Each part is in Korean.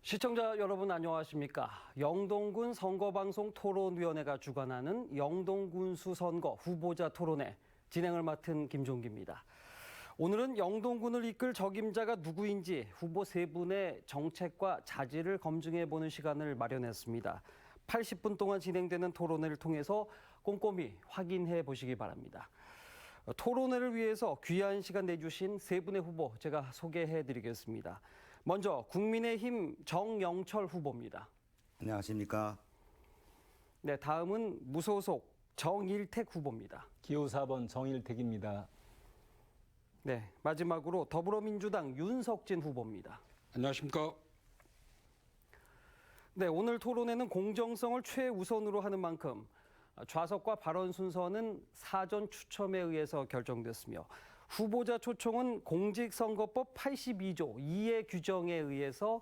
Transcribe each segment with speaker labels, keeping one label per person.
Speaker 1: 시청자 여러분 안녕하십니까? 영동군 선거방송 토론위원회가 주관하는 영동군수 선거 후보자 토론회 진행을 맡은 김종기입니다. 오늘은 영동군을 이끌 적임자가 누구인지 후보 세 분의 정책과 자질을 검증해보는 시간을 마련했습니다. 80분 동안 진행되는 토론회를 통해서 꼼꼼히 확인해 보시기 바랍니다. 토론회를 위해서 귀한 시간 내주신 세 분의 후보 제가 소개해 드리겠습니다. 먼저 국민의힘 정영철 후보입니다.
Speaker 2: 안녕하십니까.
Speaker 1: 네, 다음은 무소속 정일택 후보입니다.
Speaker 3: 기호 4번 정일택입니다.
Speaker 1: 네, 마지막으로 더불어민주당 윤석진 후보입니다.
Speaker 4: 안녕하십니까.
Speaker 1: 네, 오늘 토론회는 공정성을 최우선으로 하는 만큼 좌석과 발언 순서는 사전 추첨에 의해서 결정됐으며 후보자 초청은 공직선거법 82조 2의 규정에 의해서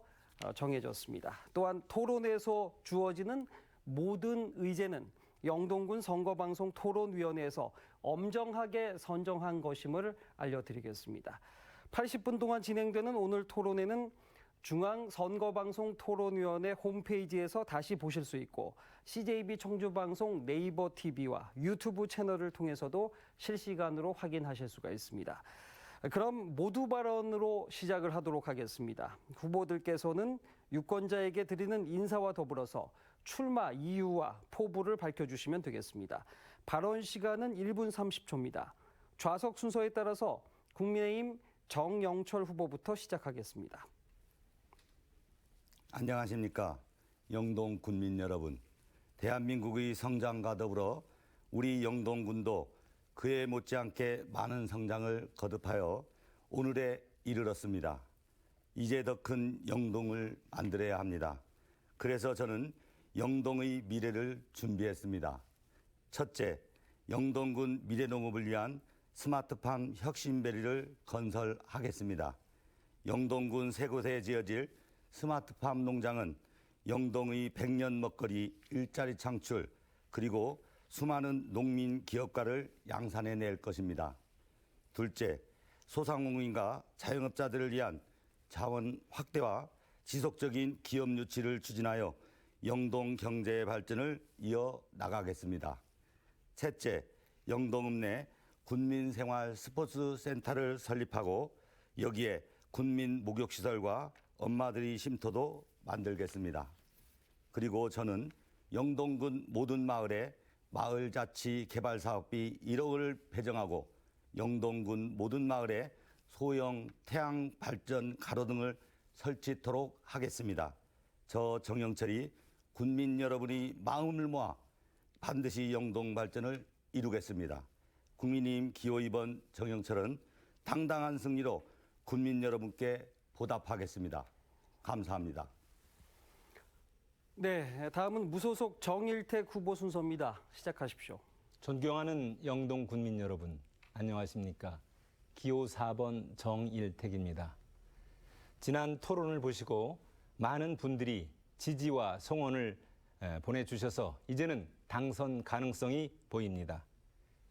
Speaker 1: 정해졌습니다. 또한 토론회에서 주어지는 모든 의제는 영동군 선거방송 토론위원회에서 엄정하게 선정한 것임을 알려드리겠습니다. 80분 동안 진행되는 오늘 토론회는 중앙선거방송 토론위원회 홈페이지에서 다시 보실 수 있고 CJB 청주방송 네이버 TV와 유튜브 채널을 통해서도 실시간으로 확인하실 수가 있습니다. 그럼 모두 발언으로 시작을 하도록 하겠습니다. 후보들께서는 유권자에게 드리는 인사와 더불어서 출마 이유와 포부를 밝혀주시면 되겠습니다. 발언 시간은 1분 30초입니다. 좌석 순서에 따라서 국민의힘 정영철 후보부터 시작하겠습니다.
Speaker 2: 안녕하십니까. 영동 군민 여러분. 대한민국의 성장과 더불어 우리 영동군도 그에 못지않게 많은 성장을 거듭하여 오늘에 이르렀습니다. 이제 더 큰 영동을 만들어야 합니다. 그래서 저는 영동의 미래를 준비했습니다. 첫째, 영동군 미래농업을 위한 스마트팜 혁신베리를 건설하겠습니다. 영동군 세 곳에 지어질 스마트팜 농장은 영동의 100년 먹거리 일자리 창출 그리고 수많은 농민 기업가를 양산해낼 것입니다. 둘째, 소상공인과 자영업자들을 위한 자원 확대와 지속적인 기업 유치를 추진하여 영동 경제의 발전을 이어나가겠습니다. 셋째, 영동읍 내 군민생활 스포츠센터를 설립하고 여기에 군민 목욕시설과 엄마들이 쉼터도 만들겠습니다. 그리고 저는 영동군 모든 마을에 마을자치 개발사업비 1억을 배정하고 영동군 모든 마을에 소형 태양발전 가로등을 설치토록 하겠습니다. 저 정영철이 군민 여러분이 마음을 모아 반드시 영동 발전을 이루겠습니다. 국민의힘 기호 2번 정영철은 당당한 승리로 군민 여러분께 보답하겠습니다. 감사합니다.
Speaker 1: 네, 다음은 무소속 정일택 후보 순서입니다. 시작하십시오.
Speaker 3: 존경하는 영동 군민 여러분, 안녕하십니까. 기호 4번 정일택입니다. 지난 토론을 보시고 많은 분들이 지지와 성원을 보내주셔서 이제는 당선 가능성이 보입니다.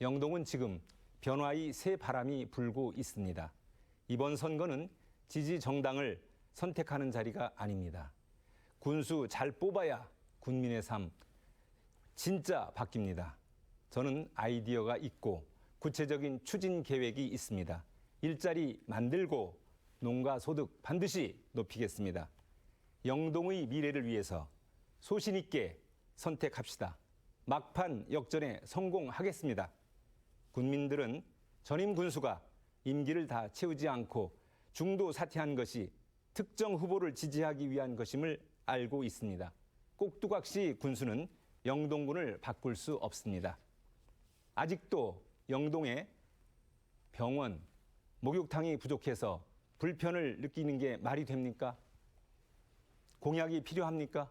Speaker 3: 영동은 지금 변화의 새 바람이 불고 있습니다. 이번 선거는 지지 정당을 선택하는 자리가 아닙니다. 군수 잘 뽑아야 군민의 삶 진짜 바뀝니다. 저는 아이디어가 있고 구체적인 추진 계획이 있습니다. 일자리 만들고 농가 소득 반드시 높이겠습니다. 영동의 미래를 위해서 소신 있게 선택합시다. 막판 역전에 성공하겠습니다. 군민들은 전임 군수가 임기를 다 채우지 않고 중도 사퇴한 것이 특정 후보를 지지하기 위한 것임을 알고 있습니다. 꼭두각시 군수는 영동군을 바꿀 수 없습니다. 아직도 영동에 병원, 목욕탕이 부족해서 불편을 느끼는 게 말이 됩니까? 공약이 필요합니까?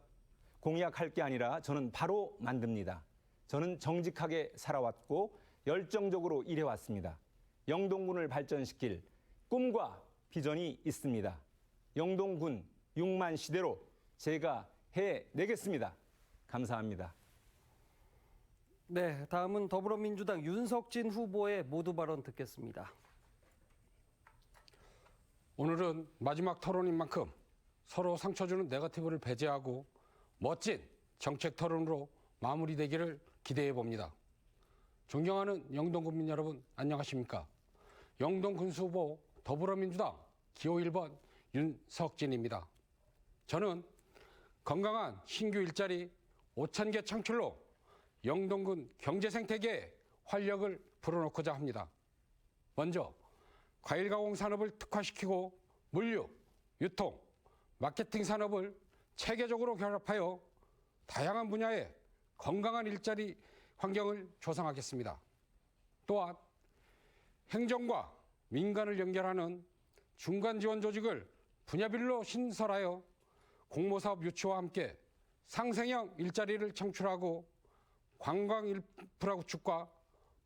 Speaker 3: 공약할 게 아니라 저는 바로 만듭니다. 저는 정직하게 살아왔고 열정적으로 일해왔습니다. 영동군을 발전시킬 꿈과 비전이 있습니다. 영동군 6만 시대로 제가 해내겠습니다. 감사합니다.
Speaker 1: 네, 다음은 더불어민주당 윤석진 후보의 모두 발언 듣겠습니다.
Speaker 4: 오늘은 마지막 토론인 만큼 서로 상처 주는 네거티브를 배제하고 멋진 정책 토론으로 마무리되기를 기대해 봅니다. 존경하는 영동 국민 여러분, 안녕하십니까? 영동 군수후보 더불어민주당 기호 1번 윤석진입니다. 저는 건강한 신규 일자리 5,000개 창출로 영동군 경제생태계에 활력을 불어넣고자 합니다. 먼저 과일 가공 산업을 특화시키고 물류, 유통, 마케팅 산업을 체계적으로 결합하여 다양한 분야의 건강한 일자리 환경을 조성하겠습니다. 또한 행정과 민간을 연결하는 중간 지원 조직을 분야별로 신설하여 공모사업 유치와 함께 상생형 일자리를 창출하고 관광 인프라 구축과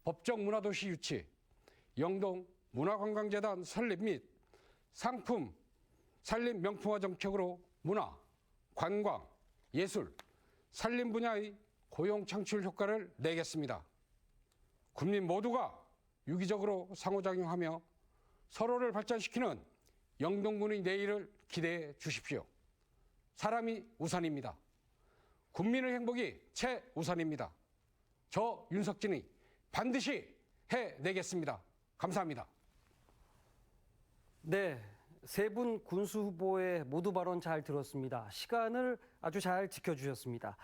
Speaker 4: 법정 문화도시 유치, 영동 문화관광재단 설립 및 상품 산림 명품화 정책으로 문화, 관광, 예술, 산림 분야의 고용 창출 효과를 내겠습니다. 국민 모두가 유기적으로 상호작용하며 서로를 발전시키는 영동군의 내일을 기대해 주십시오. 사람이 우선입니다. 국민의 행복이 최우선입니다. 저 윤석진이 반드시 해내겠습니다. 감사합니다.
Speaker 1: 네, 세 분 군수 후보의 모두 발언 잘 들었습니다. 시간을 아주 잘 지켜주셨습니다.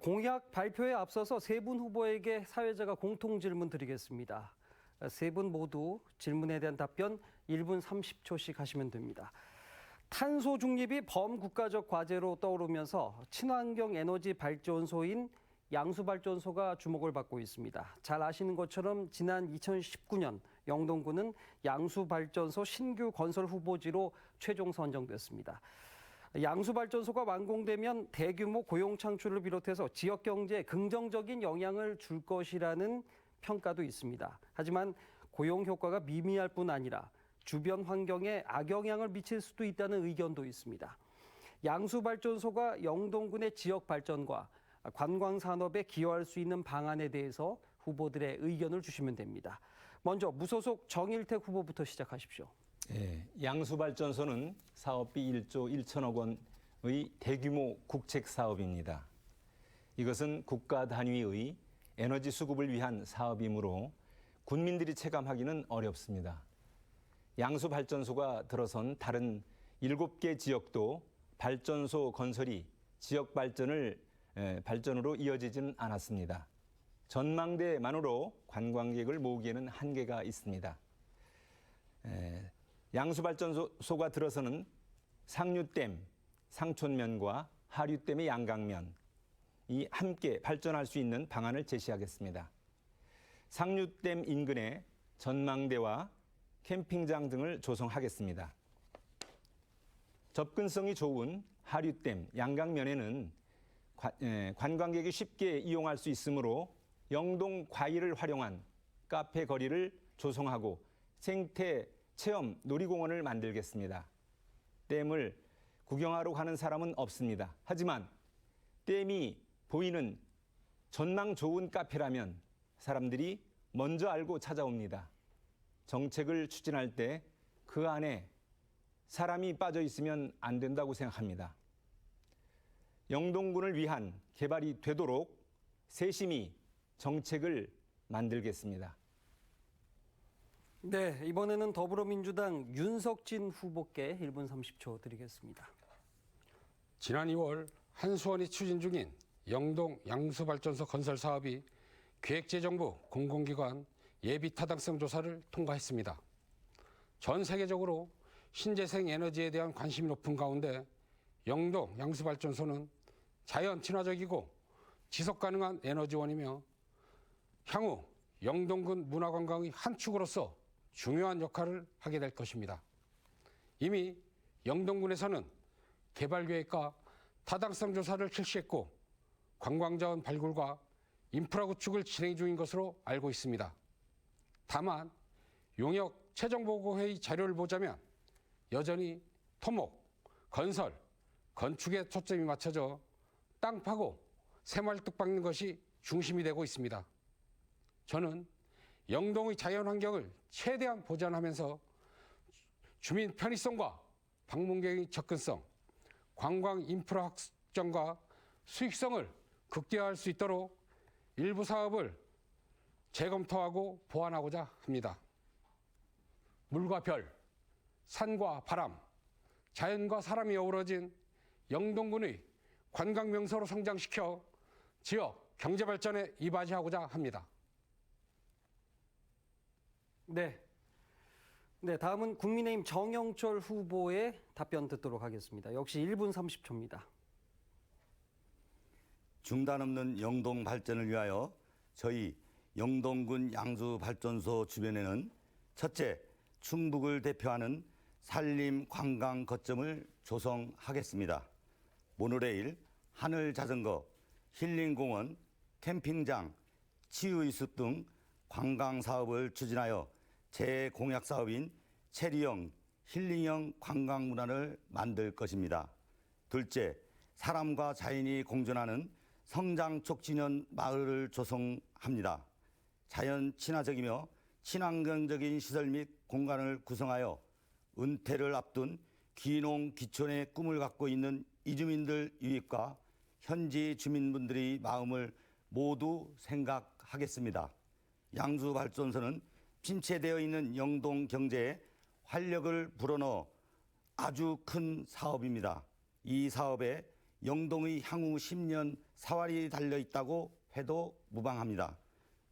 Speaker 1: 공약 발표에 앞서서 세 분 후보에게 사회자가 공통 질문 드리겠습니다. 세 분 모두 질문에 대한 답변 1분 30초씩 하시면 됩니다. 탄소 중립이 범국가적 과제로 떠오르면서 친환경 에너지 발전소인 양수발전소가 주목을 받고 있습니다. 잘 아시는 것처럼 지난 2019년 영동군은 양수발전소 신규 건설 후보지로 최종 선정됐습니다. 양수발전소가 완공되면 대규모 고용 창출을 비롯해서 지역 경제에 긍정적인 영향을 줄 것이라는 평가도 있습니다. 하지만 고용 효과가 미미할 뿐 아니라 주변 환경에 악영향을 미칠 수도 있다는 의견도 있습니다. 양수발전소가 영동군의 지역 발전과 관광 산업에 기여할 수 있는 방안에 대해서 후보들의 의견을 주시면 됩니다. 먼저 무소속 정일택 후보부터 시작하십시오.
Speaker 3: 양수발전소는 사업비 1조 1천억 원의 대규모 국책 사업입니다. 이것은 국가 단위의 에너지 수급을 위한 사업이므로 군민들이 체감하기는 어렵습니다. 양수발전소가 들어선 다른 7개 지역도 발전소 건설이 지역 발전으로 이어지지는 않았습니다. 전망대만으로 관광객을 모으기에는 한계가 있습니다. 양수발전소가 들어서는 상류댐, 상촌면과 하류댐의 양강면이 함께 발전할 수 있는 방안을 제시하겠습니다. 상류댐 인근에 전망대와 캠핑장 등을 조성하겠습니다. 접근성이 좋은 하류댐, 양강면에는 관광객이 쉽게 이용할 수 있으므로 영동 과일을 활용한 카페 거리를 조성하고 생태 체험 놀이공원을 만들겠습니다. 댐을 구경하러 가는 사람은 없습니다. 하지만 댐이 보이는 전망 좋은 카페라면 사람들이 먼저 알고 찾아옵니다. 정책을 추진할 때 그 안에 사람이 빠져 있으면 안 된다고 생각합니다. 영동군을 위한 개발이 되도록 세심히 정책을 만들겠습니다.
Speaker 1: 네, 이번에는 더불어민주당 윤석진 후보께 1분 30초 드리겠습니다.
Speaker 4: 지난 2월 한수원이 추진 중인 영동 양수발전소 건설 사업이 기획재정부 공공기관 예비타당성 조사를 통과했습니다. 전 세계적으로 신재생 에너지에 대한 관심이 높은 가운데 영동 양수발전소는 자연 친화적이고 지속가능한 에너지원이며 향후 영동군 문화관광의 한 축으로서 중요한 역할을 하게 될 것입니다. 이미 영동군에서는 개발계획과 타당성 조사를 실시했고 관광자원 발굴과 인프라 구축을 진행 중인 것으로 알고 있습니다. 다만 용역 최종보고회의 자료를 보자면 여전히 토목, 건설, 건축에 초점이 맞춰져 땅 파고 새말뚝 박는 것이 중심이 되고 있습니다. 저는 영동의 자연환경을 최대한 보존하면서 주민 편의성과 방문객의 접근성, 관광 인프라 확장과 수익성을 극대화할 수 있도록 일부 사업을 재검토하고 보완하고자 합니다. 물과 별, 산과 바람, 자연과 사람이 어우러진 영동군의 관광 명소로 성장시켜 지역 경제 발전에 이바지하고자 합니다.
Speaker 1: 네. 네, 다음은 국민의힘 정영철 후보의 답변 듣도록 하겠습니다. 역시 1분 30초입니다.
Speaker 2: 중단 없는 영동 발전을 위하여 저희 영동군 양수발전소 주변에는 첫째, 충북을 대표하는 산림 관광 거점을 조성하겠습니다. 모노레일, 하늘자전거, 힐링공원, 캠핑장, 치유이숲 등 관광 사업을 추진하여 제 공약 사업인 체리형, 힐링형 관광 문화를 만들 것입니다. 둘째, 사람과 자연이 공존하는 성장 촉진형 마을을 조성합니다. 자연 친화적이며 친환경적인 시설 및 공간을 구성하여 은퇴를 앞둔 귀농 귀촌의 꿈을 갖고 있는 이주민들 유입과 현지 주민분들의 마음을 모두 생각하겠습니다. 양수발전소는 침체되어 있는 영동 경제에 활력을 불어넣어 아주 큰 사업입니다. 이 사업에 영동의 향후 10년 사활이 달려있다고 해도 무방합니다.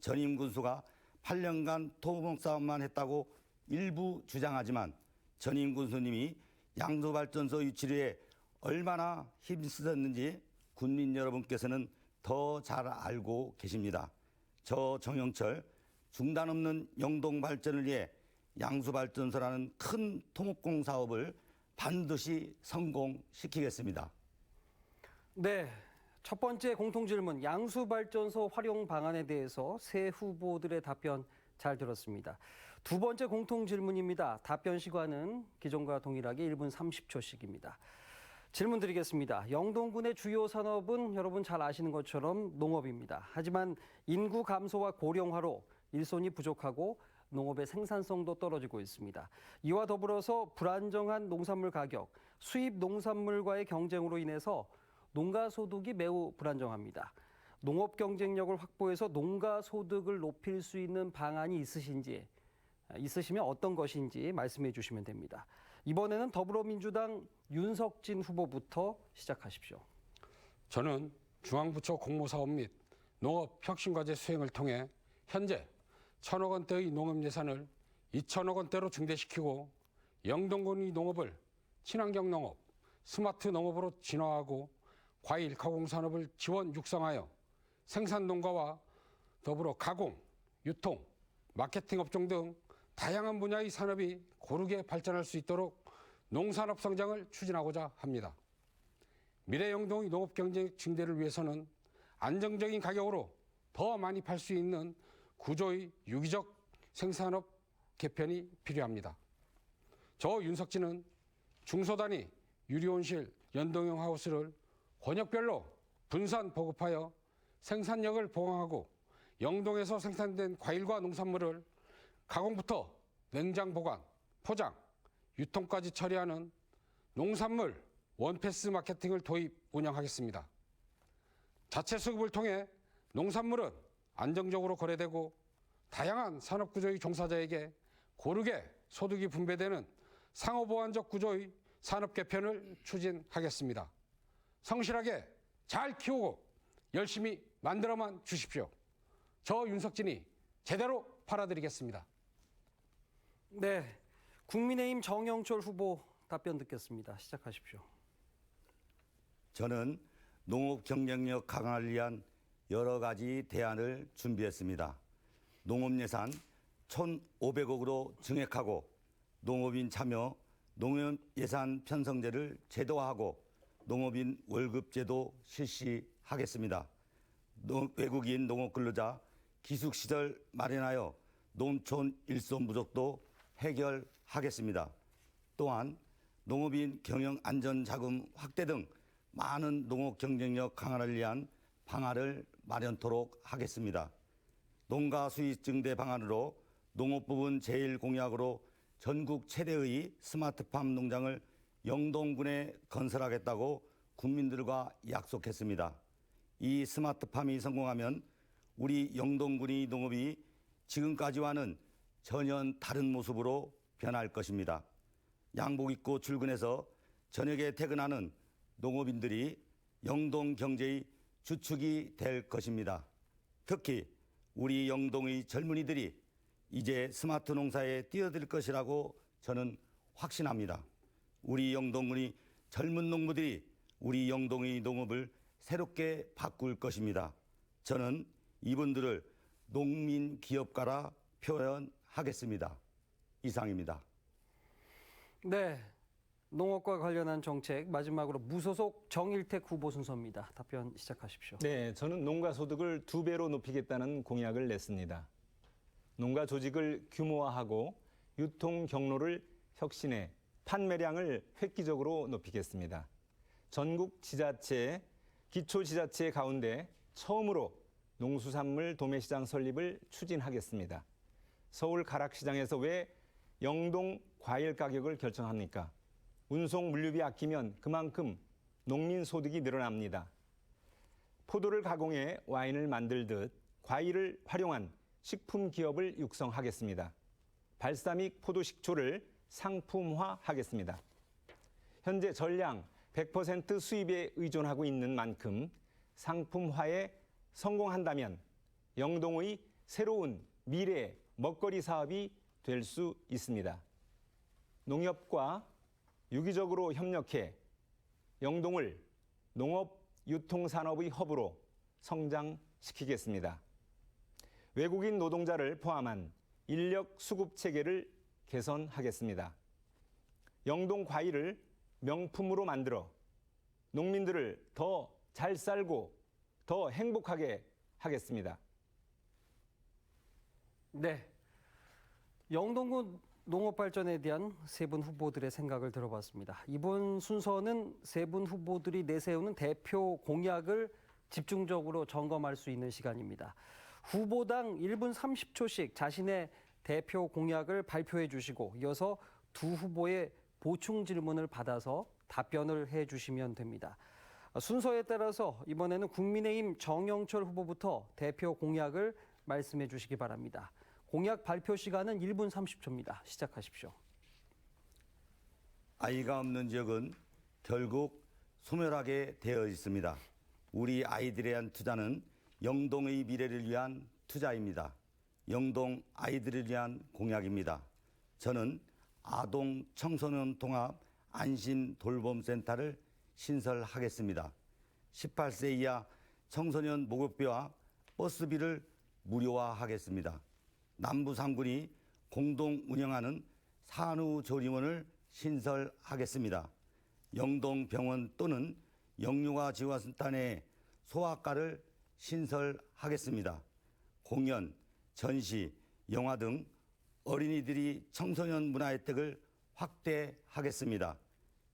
Speaker 2: 전임 군수가 8년간 토목사업만 했다고 일부 주장하지만 전임 군수님이 양수발전소 유치를 위해 얼마나 힘쓰셨는지 군민 여러분께서는 더 잘 알고 계십니다. 저 정영철 중단 없는 영동 발전을 위해 양수발전소라는 큰 토목공 사업을 반드시 성공시키겠습니다.
Speaker 1: 네, 첫 번째 공통질문 양수발전소 활용 방안에 대해서 새 후보들의 답변 잘 들었습니다. 두 번째 공통질문입니다. 답변 시간은 기존과 동일하게 1분 30초씩입니다. 질문 드리겠습니다. 영동군의 주요 산업은 여러분 잘 아시는 것처럼 농업입니다. 하지만 인구 감소와 고령화로 일손이 부족하고 농업의 생산성도 떨어지고 있습니다. 이와 더불어서 불안정한 농산물 가격, 수입 농산물과의 경쟁으로 인해서 농가 소득이 매우 불안정합니다. 농업 경쟁력을 확보해서 농가 소득을 높일 수 있는 방안이 있으시면 어떤 것인지 말씀해 주시면 됩니다. 이번에는 더불어민주당 윤석진 후보부터 시작하십시오.
Speaker 4: 저는 중앙부처 공모사업 및 농업혁신과제 수행을 통해 현재 1,000억 원대의 농업 예산을 2,000억 원대로 증대시키고 영동군의 농업을 친환경 농업, 스마트 농업으로 진화하고 과일 가공산업을 지원 육성하여 생산 농가와 더불어 가공, 유통, 마케팅 업종 등 다양한 분야의 산업이 고르게 발전할 수 있도록 농산업 성장을 추진하고자 합니다. 미래 영동의 농업 경쟁 증대를 위해서는 안정적인 가격으로 더 많이 팔 수 있는 구조의 유기적 생산업 개편이 필요합니다. 저 윤석진은 중소단위 유리온실 연동형 하우스를 권역별로 분산 보급하여 생산력을 보강하고 영동에서 생산된 과일과 농산물을 가공부터 냉장 보관, 포장, 유통까지 처리하는 농산물 원패스 마케팅을 도입 운영하겠습니다. 자체 수급을 통해 농산물은 안정적으로 거래되고 다양한 산업구조의 종사자에게 고르게 소득이 분배되는 상호보완적 구조의 산업 개편을 추진하겠습니다. 성실하게 잘 키우고 열심히 만들어만 주십시오. 저 윤석진이 제대로 팔아드리겠습니다.
Speaker 1: 네, 국민의힘 정영철 후보 답변 듣겠습니다. 시작하십시오.
Speaker 2: 저는 농업 경쟁력 강화를 위한 여러 가지 대안을 준비했습니다. 농업 예산 1,500억으로 증액하고 농업인 참여 농업 예산 편성제를 제도화하고 농업인 월급제도 실시하겠습니다. 외국인 농업 근로자 기숙시설 마련하여 농촌 일손 부족도 해결하겠습니다. 또한 농업인 경영 안전 자금 확대 등 많은 농업 경쟁력 강화를 위한 방안을 마련토록 하겠습니다. 농가 수익 증대 방안으로 농업 부분 제1 공약으로 전국 최대의 스마트팜 농장을 영동군에 건설하겠다고 국민들과 약속했습니다. 이 스마트팜이 성공하면 우리 영동군의 농업이 지금까지와는 전혀 다른 모습으로 변할 것입니다. 양복 입고 출근해서 저녁에 퇴근하는 농업인들이 영동 경제의 주축이 될 것입니다. 특히 우리 영동의 젊은이들이 이제 스마트 농사에 뛰어들 것이라고 저는 확신합니다. 우리 영동군의 젊은 농부들이 우리 영동의 농업을 새롭게 바꿀 것입니다. 저는 이분들을 농민 기업가라 표현하겠습니다. 이상입니다.
Speaker 1: 네, 농업과 관련한 정책 마지막으로 무소속 정일택 후보 순서입니다. 답변 시작하십시오.
Speaker 3: 네, 저는 농가 소득을 2배로 높이겠다는 공약을 냈습니다. 농가 조직을 규모화하고 유통 경로를 혁신해 판매량을 획기적으로 높이겠습니다. 전국 지자체, 기초지자체 가운데 처음으로 농수산물 도매시장 설립을 추진하겠습니다. 서울 가락시장에서 왜 영동 과일 가격을 결정합니까? 운송 물류비 아끼면 그만큼 농민 소득이 늘어납니다. 포도를 가공해 와인을 만들듯 과일을 활용한 식품 기업을 육성하겠습니다. 발사믹 포도 식초를 상품화하겠습니다. 현재 전량 100% 수입에 의존하고 있는 만큼 상품화에 성공한다면 영동의 새로운 미래 먹거리 사업이 될 수 있습니다. 농협과 유기적으로 협력해 영동을 농업 유통산업의 허브로 성장시키겠습니다. 외국인 노동자를 포함한 인력 수급 체계를 개선하겠습니다. 영동 과일을 명품으로 만들어 농민들을 더 잘 살고 더 행복하게 하겠습니다.
Speaker 1: 네, 영동군 농업 발전에 대한 세 분 후보들의 생각을 들어봤습니다. 이번 순서는 세 분 후보들이 내세우는 대표 공약을 집중적으로 점검할 수 있는 시간입니다. 후보당 1분 30초씩 자신의 대표 공약을 발표해 주시고 이어서 두 후보의 보충 질문을 받아서 답변을 해 주시면 됩니다. 순서에 따라서 이번에는 국민의힘 정영철 후보부터 대표 공약을 말씀해 주시기 바랍니다. 공약 발표 시간은 1분 30초입니다. 시작하십시오.
Speaker 2: 아이가 없는 지역은 결국 소멸하게 되어 있습니다. 우리 아이들에 대한 투자는 영동의 미래를 위한 투자입니다. 영동 아이들을 위한 공약입니다. 저는 아동 청소년 통합 안심 돌봄센터를 신설하겠습니다. 18세 이하 청소년 목욕비와 버스비를 무료화하겠습니다. 남부 3군이 공동 운영하는 산후조리원을 신설하겠습니다. 영동병원 또는 영유아 지원센터 내 소아과를 신설하겠습니다. 공연, 전시, 영화 등 어린이들이 청소년 문화 혜택을 확대하겠습니다.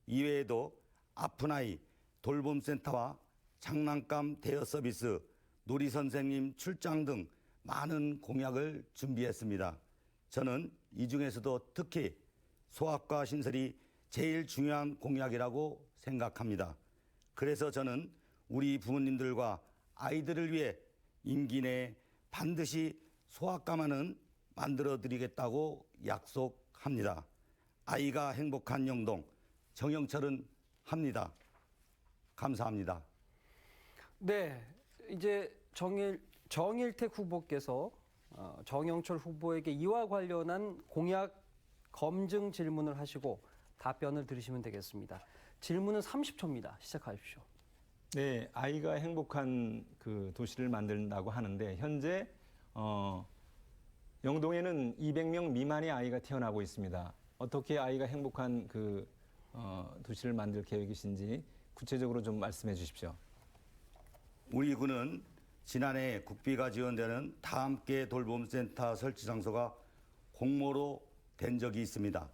Speaker 2: 이외에도 아픈 아이 돌봄센터와 장난감 대여 서비스, 놀이 선생님 출장 등 많은 공약을 준비했습니다. 저는 이 중에서도 특히 소아과 신설이 제일 중요한 공약이라고 생각합니다. 그래서 저는 우리 부모님들과 아이들을 위해 임기 내에 반드시 소아과만은 만들어드리겠다고 약속합니다. 아이가 행복한 영동, 정영철은 합니다. 감사합니다.
Speaker 1: 네, 이제 정일택 후보께서 정영철 후보에게 이와 관련한 공약 검증 질문을 하시고 답변을 들으시면 되겠습니다. 질문은 30초입니다. 시작하십시오.
Speaker 3: 네, 아이가 행복한 그 도시를 만든다고 하는데 현재 영동에는 200명 미만의 아이가 태어나고 있습니다. 어떻게 아이가 행복한 그 도시를 만들 계획이신지 구체적으로 좀 말씀해 주십시오.
Speaker 2: 우리 군은 지난해 국비가 지원되는 다함께 돌봄센터 설치 장소가 공모로 된 적이 있습니다.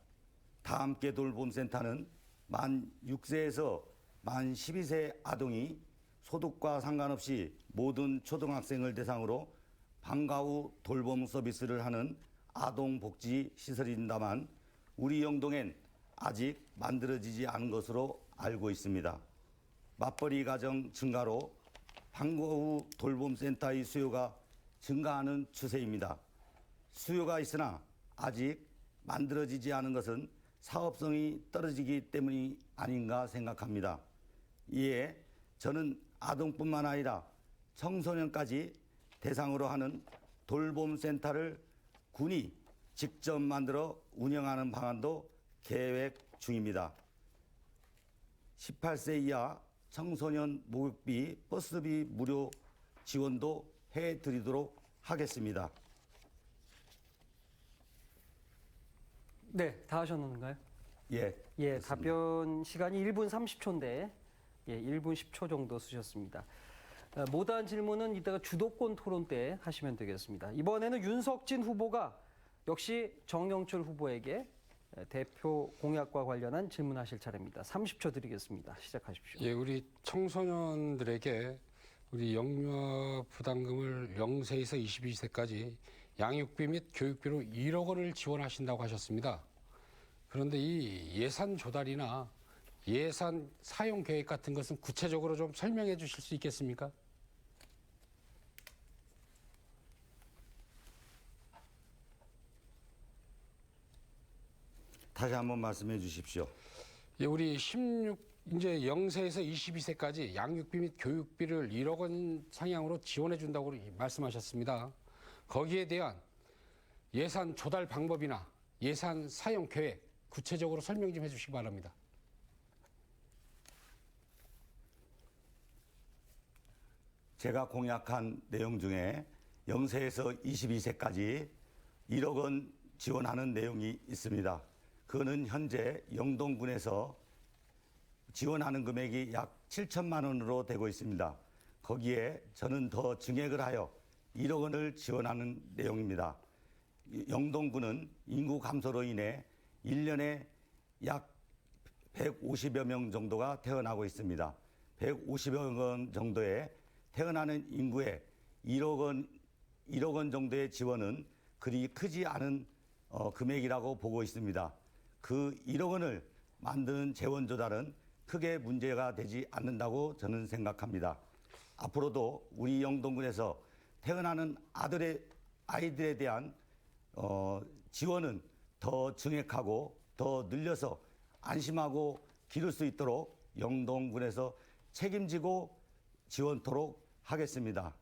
Speaker 2: 다함께 돌봄센터는 만 6세에서 만 12세 아동이 소득과 상관없이 모든 초등학생을 대상으로 방과 후 돌봄 서비스를 하는 아동복지 시설입니다만 우리 영동엔 아직 만들어지지 않은 것으로 알고 있습니다. 맞벌이 가정 증가로 방과 후 돌봄센터의 수요가 증가하는 추세입니다. 수요가 있으나 아직 만들어지지 않은 것은 사업성이 떨어지기 때문이 아닌가 생각합니다. 이에 저는 아동뿐만 아니라 청소년까지 대상으로 하는 돌봄센터를 군이 직접 만들어 운영하는 방안도 계획 중입니다. 18세 이하 청소년 목욕비, 버스비 무료 지원도 해드리도록 하겠습니다.
Speaker 1: 네, 다 하셨는가요?
Speaker 2: 예,
Speaker 1: 예,
Speaker 2: 그렇습니다.
Speaker 1: 답변 시간이 1분 30초인데, 예, 1분 10초 정도 쓰셨습니다. 못다한 질문은 이따가 주도권 토론 때 하시면 되겠습니다. 이번에는 윤석진 후보가 역시 정영철 후보에게 대표 공약과 관련한 질문하실 차례입니다. 30초 드리겠습니다. 시작하십시오.
Speaker 4: 예, 우리 청소년들에게 우리 영유아 부담금을 0세에서 22세까지 양육비 및 교육비로 1억 원을 지원하신다고 하셨습니다. 그런데 이 예산 조달이나 예산 사용 계획 같은 것은 구체적으로 좀 설명해 주실 수 있겠습니까?
Speaker 2: 다시 한번 말씀해 주십시오.
Speaker 4: 예, 우리 이제 0세에서 22세까지 양육비 및 교육비를 1억 원 상향으로 지원해 준다고 말씀하셨습니다. 거기에 대한 예산 조달 방법이나 예산 사용 계획 구체적으로 설명 좀 해주시기 바랍니다.
Speaker 2: 제가 공약한 내용 중에 0세에서 22세까지 1억 원 지원하는 내용이 있습니다. 그거는 현재 영동군에서 지원하는 금액이 약 7천만 원으로 되고 있습니다. 거기에 저는 더 증액을 하여 1억 원을 지원하는 내용입니다. 영동군은 인구 감소로 인해 1년에 약 150여 명 정도가 태어나고 있습니다. 150여 명 정도의 태어나는 인구에 1억 원 정도의 지원은 그리 크지 않은 금액이라고 보고 있습니다. 그 1억 원을 만드는 재원 조달은 크게 문제가 되지 않는다고 저는 생각합니다. 앞으로도 우리 영동군에서 태어나는 아이들에 대한 지원은 더 증액하고 더 늘려서 안심하고 기를 수 있도록 영동군에서 책임지고 지원토록 하겠습니다.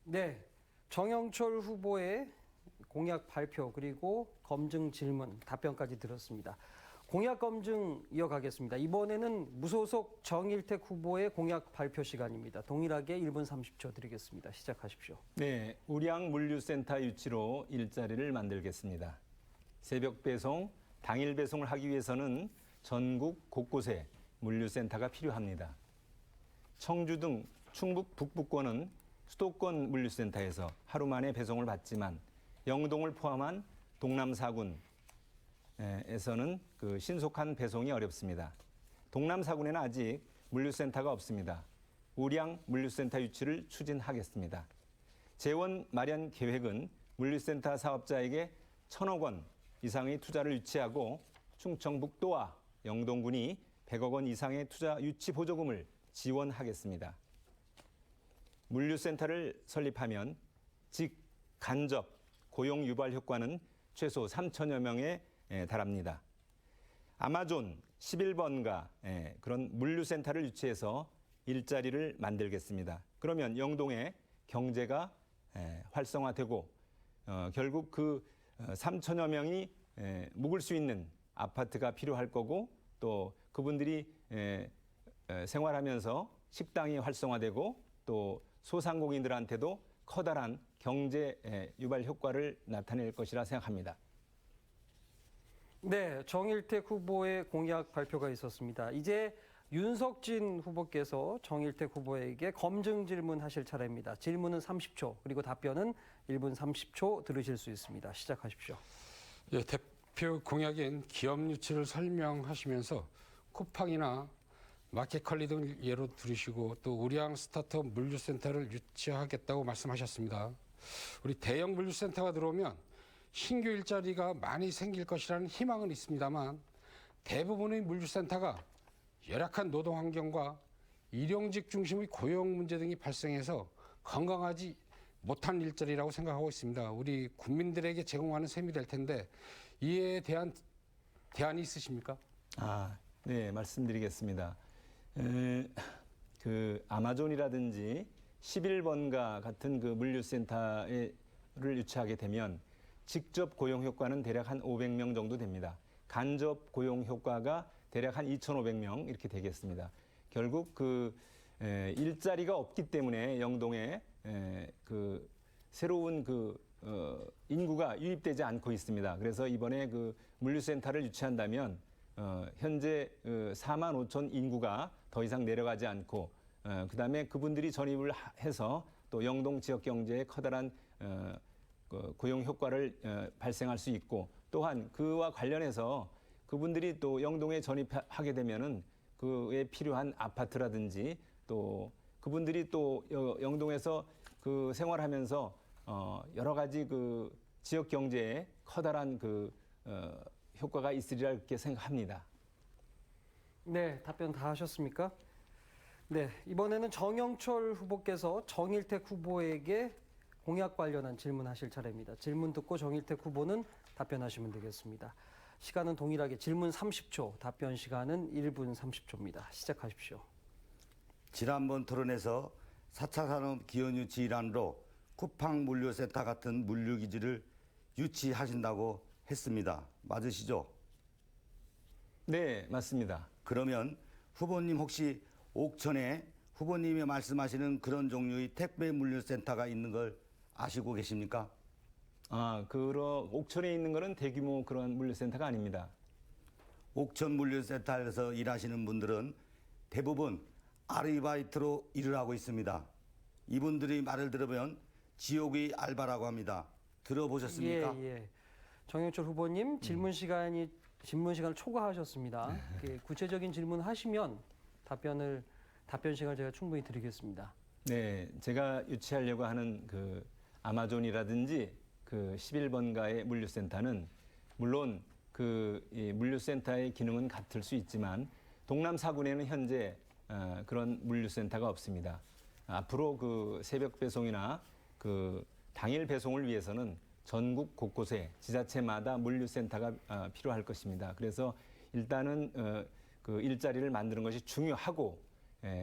Speaker 1: 네, 정영철 후보의 공약 발표 그리고 검증 질문 답변까지 들었습니다. 공약 검증 이어가겠습니다. 이번에는 무소속 정일택 후보의 공약 발표 시간입니다. 동일하게 1분 30초 드리겠습니다. 시작하십시오.
Speaker 3: 네, 우량 물류센터 유치로 일자리를 만들겠습니다. 새벽 배송, 당일 배송을 하기 위해서는 전국 곳곳에 물류센터가 필요합니다. 청주 등 충북 북부권은 수도권 물류센터에서 하루 만에 배송을 받지만 영동을 포함한 동남 4군 에서는 그 신속한 배송이 어렵습니다. 동남 4군에는 아직 물류센터가 없습니다. 우량 물류센터 유치를 추진하겠습니다. 재원 마련 계획은 물류센터 사업자에게 1,000억 원 이상의 투자를 유치하고 충청북도와 영동군이 100억 원 이상의 투자 유치 보조금을 지원하겠습니다. 물류센터를 설립하면 직간접 고용 유발 효과는 최소 3천여 명에 달합니다. 아마존 11번가 그런 물류센터를 유치해서 일자리를 만들겠습니다. 그러면 영동의 경제가 활성화되고 결국 그 3천여 명이 묵을 수 있는 아파트가 필요할 거고 또 그분들이 생활하면서 식당이 활성화되고 또 소상공인들한테도 커다란 경제 유발 효과를 나타낼 것이라 생각합니다.
Speaker 1: 네, 정일택 후보의 공약 발표가 있었습니다. 이제 윤석진 후보께서 정일택 후보에게 검증 질문하실 차례입니다. 질문은 30초, 그리고 답변은 1분 30초 들으실 수 있습니다. 시작하십시오.
Speaker 4: 예, 대표 공약인 기업 유치를 설명하시면서 쿠팡이나 마켓컬리 등을 예로 들으시고 또 우량 스타트업 물류센터를 유치하겠다고 말씀하셨습니다. 우리 대형 물류센터가 들어오면 신규 일자리가 많이 생길 것이라는 희망은 있습니다만 대부분의 물류센터가 열악한 노동 환경과 일용직 중심의 고용 문제 등이 발생해서 건강하지 못한 일자리라고 생각하고 있습니다. 우리 국민들에게 제공하는 셈이 될 텐데 이에 대한 대안이 있으십니까?
Speaker 3: 네, 말씀드리겠습니다. 그 아마존이라든지 11번가 같은 그 물류센터를 유치하게 되면 직접 고용 효과는 대략 한 500명 정도 됩니다. 간접 고용 효과가 대략 한 2,500명 이렇게 되겠습니다. 결국 그 일자리가 없기 때문에 영동에 그 새로운 그 인구가 유입되지 않고 있습니다. 그래서 이번에 그 물류센터를 유치한다면 현재 4만 5천 인구가 더 이상 내려가지 않고 그다음에 그분들이 전입을 해서 또 영동 지역 경제에 커다란 고용 효과를 발생할 수 있고 또한 그와 관련해서 그분들이 또 영동에 전입하게 되면은 그에 필요한 아파트라든지 또 그분들이 또 영동에서 그 생활하면서 여러 가지 그 지역 경제에 커다란 그 효과가 있으리라 이렇게 생각합니다.
Speaker 1: 네, 답변 다 하셨습니까? 네, 이번에는 정영철 후보께서 정일택 후보에게 공약 관련한 질문하실 차례입니다. 질문 듣고 정일택 후보는 답변하시면 되겠습니다. 시간은 동일하게 질문 30초, 답변 시간은 1분 30초입니다. 시작하십시오.
Speaker 2: 지난번 토론에서 4차 산업 기원 유치 일환으로 쿠팡 물류센터 같은 물류기지를 유치하신다고 했습니다. 맞으시죠?
Speaker 3: 네, 맞습니다.
Speaker 2: 그러면 후보님 혹시 옥천에 후보님이 말씀하시는 그런 종류의 택배 물류센터가 있는 걸 아시고 계십니까?
Speaker 3: 옥천에 있는 거는 대규모 그런 물류센터가 아닙니다.
Speaker 2: 옥천 물류센터에서 일하시는 분들은 대부분 아르바이트로 일을 하고 있습니다. 이분들이 말을 들으면 지옥의 알바라고 합니다. 들어보셨습니까?
Speaker 1: 예. 정영철 후보님 질문 시간을 초과하셨습니다. 구체적인 질문 하시면 답변 시간을 제가 충분히 드리겠습니다.
Speaker 3: 네, 제가 유치하려고 하는 그 아마존이라든지 그 11번가의 물류센터는 물론 이 물류센터의 기능은 같을 수 있지만 동남 4군에는 현재 그런 물류센터가 없습니다. 앞으로 그 새벽 배송이나 그 당일 배송을 위해서는 전국 곳곳에 지자체마다 물류센터가 필요할 것입니다. 그래서 일단은 그 일자리를 만드는 것이 중요하고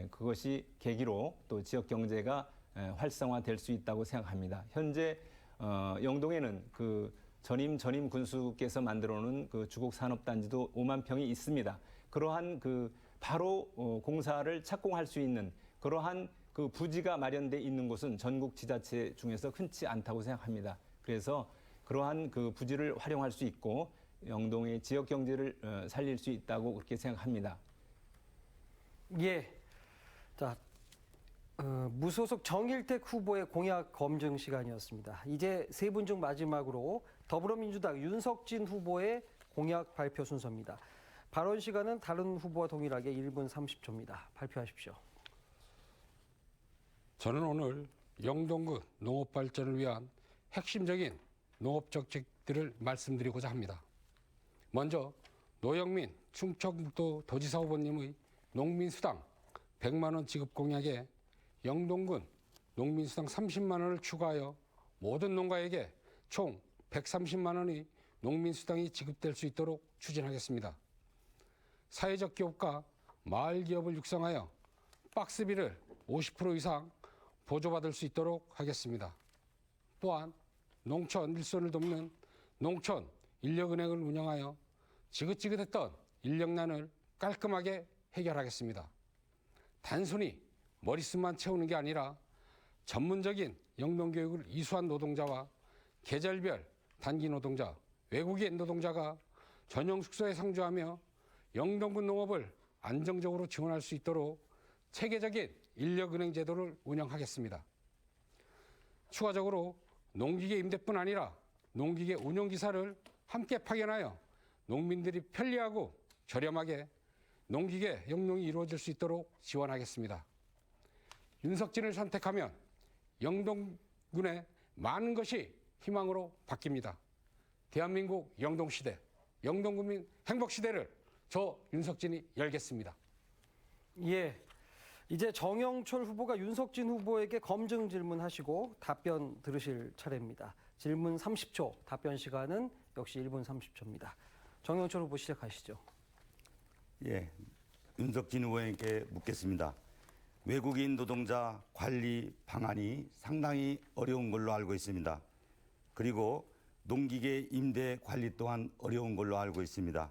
Speaker 3: 그것이 계기로 또 지역 경제가 활성화될 수 있다고 생각합니다. 현재 영동에는 그 전임 군수께서 만들어놓은 그 주곡 산업단지도 5만 평이 있습니다. 그러한 그 바로 공사를 착공할 수 있는 그러한 그 부지가 마련돼 있는 곳은 전국 지자체 중에서 흔치 않다고 생각합니다. 그래서 그러한 그 부지를 활용할 수 있고 영동의 지역 경제를 살릴 수 있다고 그렇게 생각합니다.
Speaker 1: 예. 자, 무소속 정일택 후보의 공약 검증 시간이었습니다. 이제 세 분 중 마지막으로 더불어민주당 윤석진 후보의 공약 발표 순서입니다. 발언 시간은 다른 후보와 동일하게 1분 30초입니다. 발표하십시오.
Speaker 4: 저는 오늘 영동구 농업 발전을 위한 핵심적인 농업 정책들을 말씀드리고자 합니다. 먼저 노영민 충청북도 도지사 후보님의 농민수당 100만 원 지급 공약에 영동군 농민수당 30만 원을 추가하여 모든 농가에게 총 130만 원의 농민수당이 지급될 수 있도록 추진하겠습니다. 사회적 기업과 마을 기업을 육성하여 박스비를 50% 이상 보조받을 수 있도록 하겠습니다. 또한 농촌 일손을 돕는 농촌 인력은행을 운영하여 지긋지긋했던 인력난을 깔끔하게 해결하겠습니다. 단순히 머릿수만 채우는 게 아니라 전문적인 영동교육을 이수한 노동자와 계절별 단기 노동자, 외국인 노동자가 전용 숙소에 상주하며 영동군 농업을 안정적으로 지원할 수 있도록 체계적인 인력은행 제도를 운영하겠습니다. 추가적으로 농기계 임대뿐 아니라 농기계 운용기사를 함께 파견하여 농민들이 편리하고 저렴하게 농기계 영농이 이루어질 수 있도록 지원하겠습니다. 윤석진을 선택하면 영동군의 많은 것이 희망으로 바뀝니다. 대한민국 영동시대, 영동구민 행복시대를 저 윤석진이 열겠습니다.
Speaker 1: 예. 이제 정영철 후보가 윤석진 후보에게 검증 질문하시고 답변 들으실 차례입니다. 질문 30초, 답변 시간은 역시 1분 30초입니다. 정영철 후보 시작하시죠.
Speaker 2: 예, 윤석진 후보님께 묻겠습니다. 외국인 노동자 관리 방안이 상당히 어려운 걸로 알고 있습니다. 그리고 농기계 임대 관리 또한 어려운 걸로 알고 있습니다.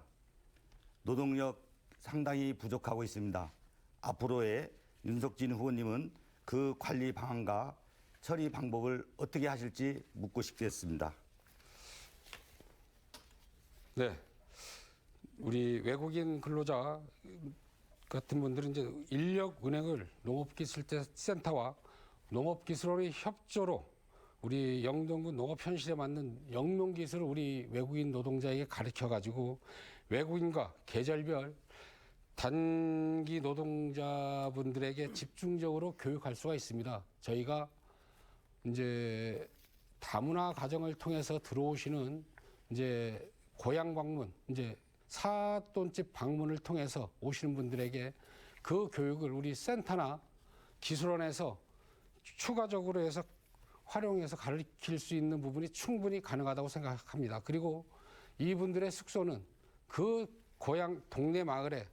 Speaker 2: 노동력 상당히 부족하고 있습니다. 앞으로의 윤석진 후보님은 그 관리 방안과 처리 방법을 어떻게 하실지 묻고 싶겠습니다.
Speaker 4: 네. 우리 외국인 근로자 같은 분들은 이제 인력은행을 농업기술센터와 농업기술원의 협조로 우리 영동군 농업현실에 맞는 영농기술을 우리 외국인 노동자에게 가르쳐가지고 외국인과 계절별 단기 노동자분들에게 집중적으로 교육할 수가 있습니다. 저희가 이제 다문화 가정을 통해서 들어오시는 이제 고향 방문, 이제 사돈집 방문을 통해서 오시는 분들에게 그 교육을 우리 센터나 기술원에서 추가적으로 해서 활용해서 가르칠 수 있는 부분이 충분히 가능하다고 생각합니다. 그리고 이분들의 숙소는 그 고향 동네 마을에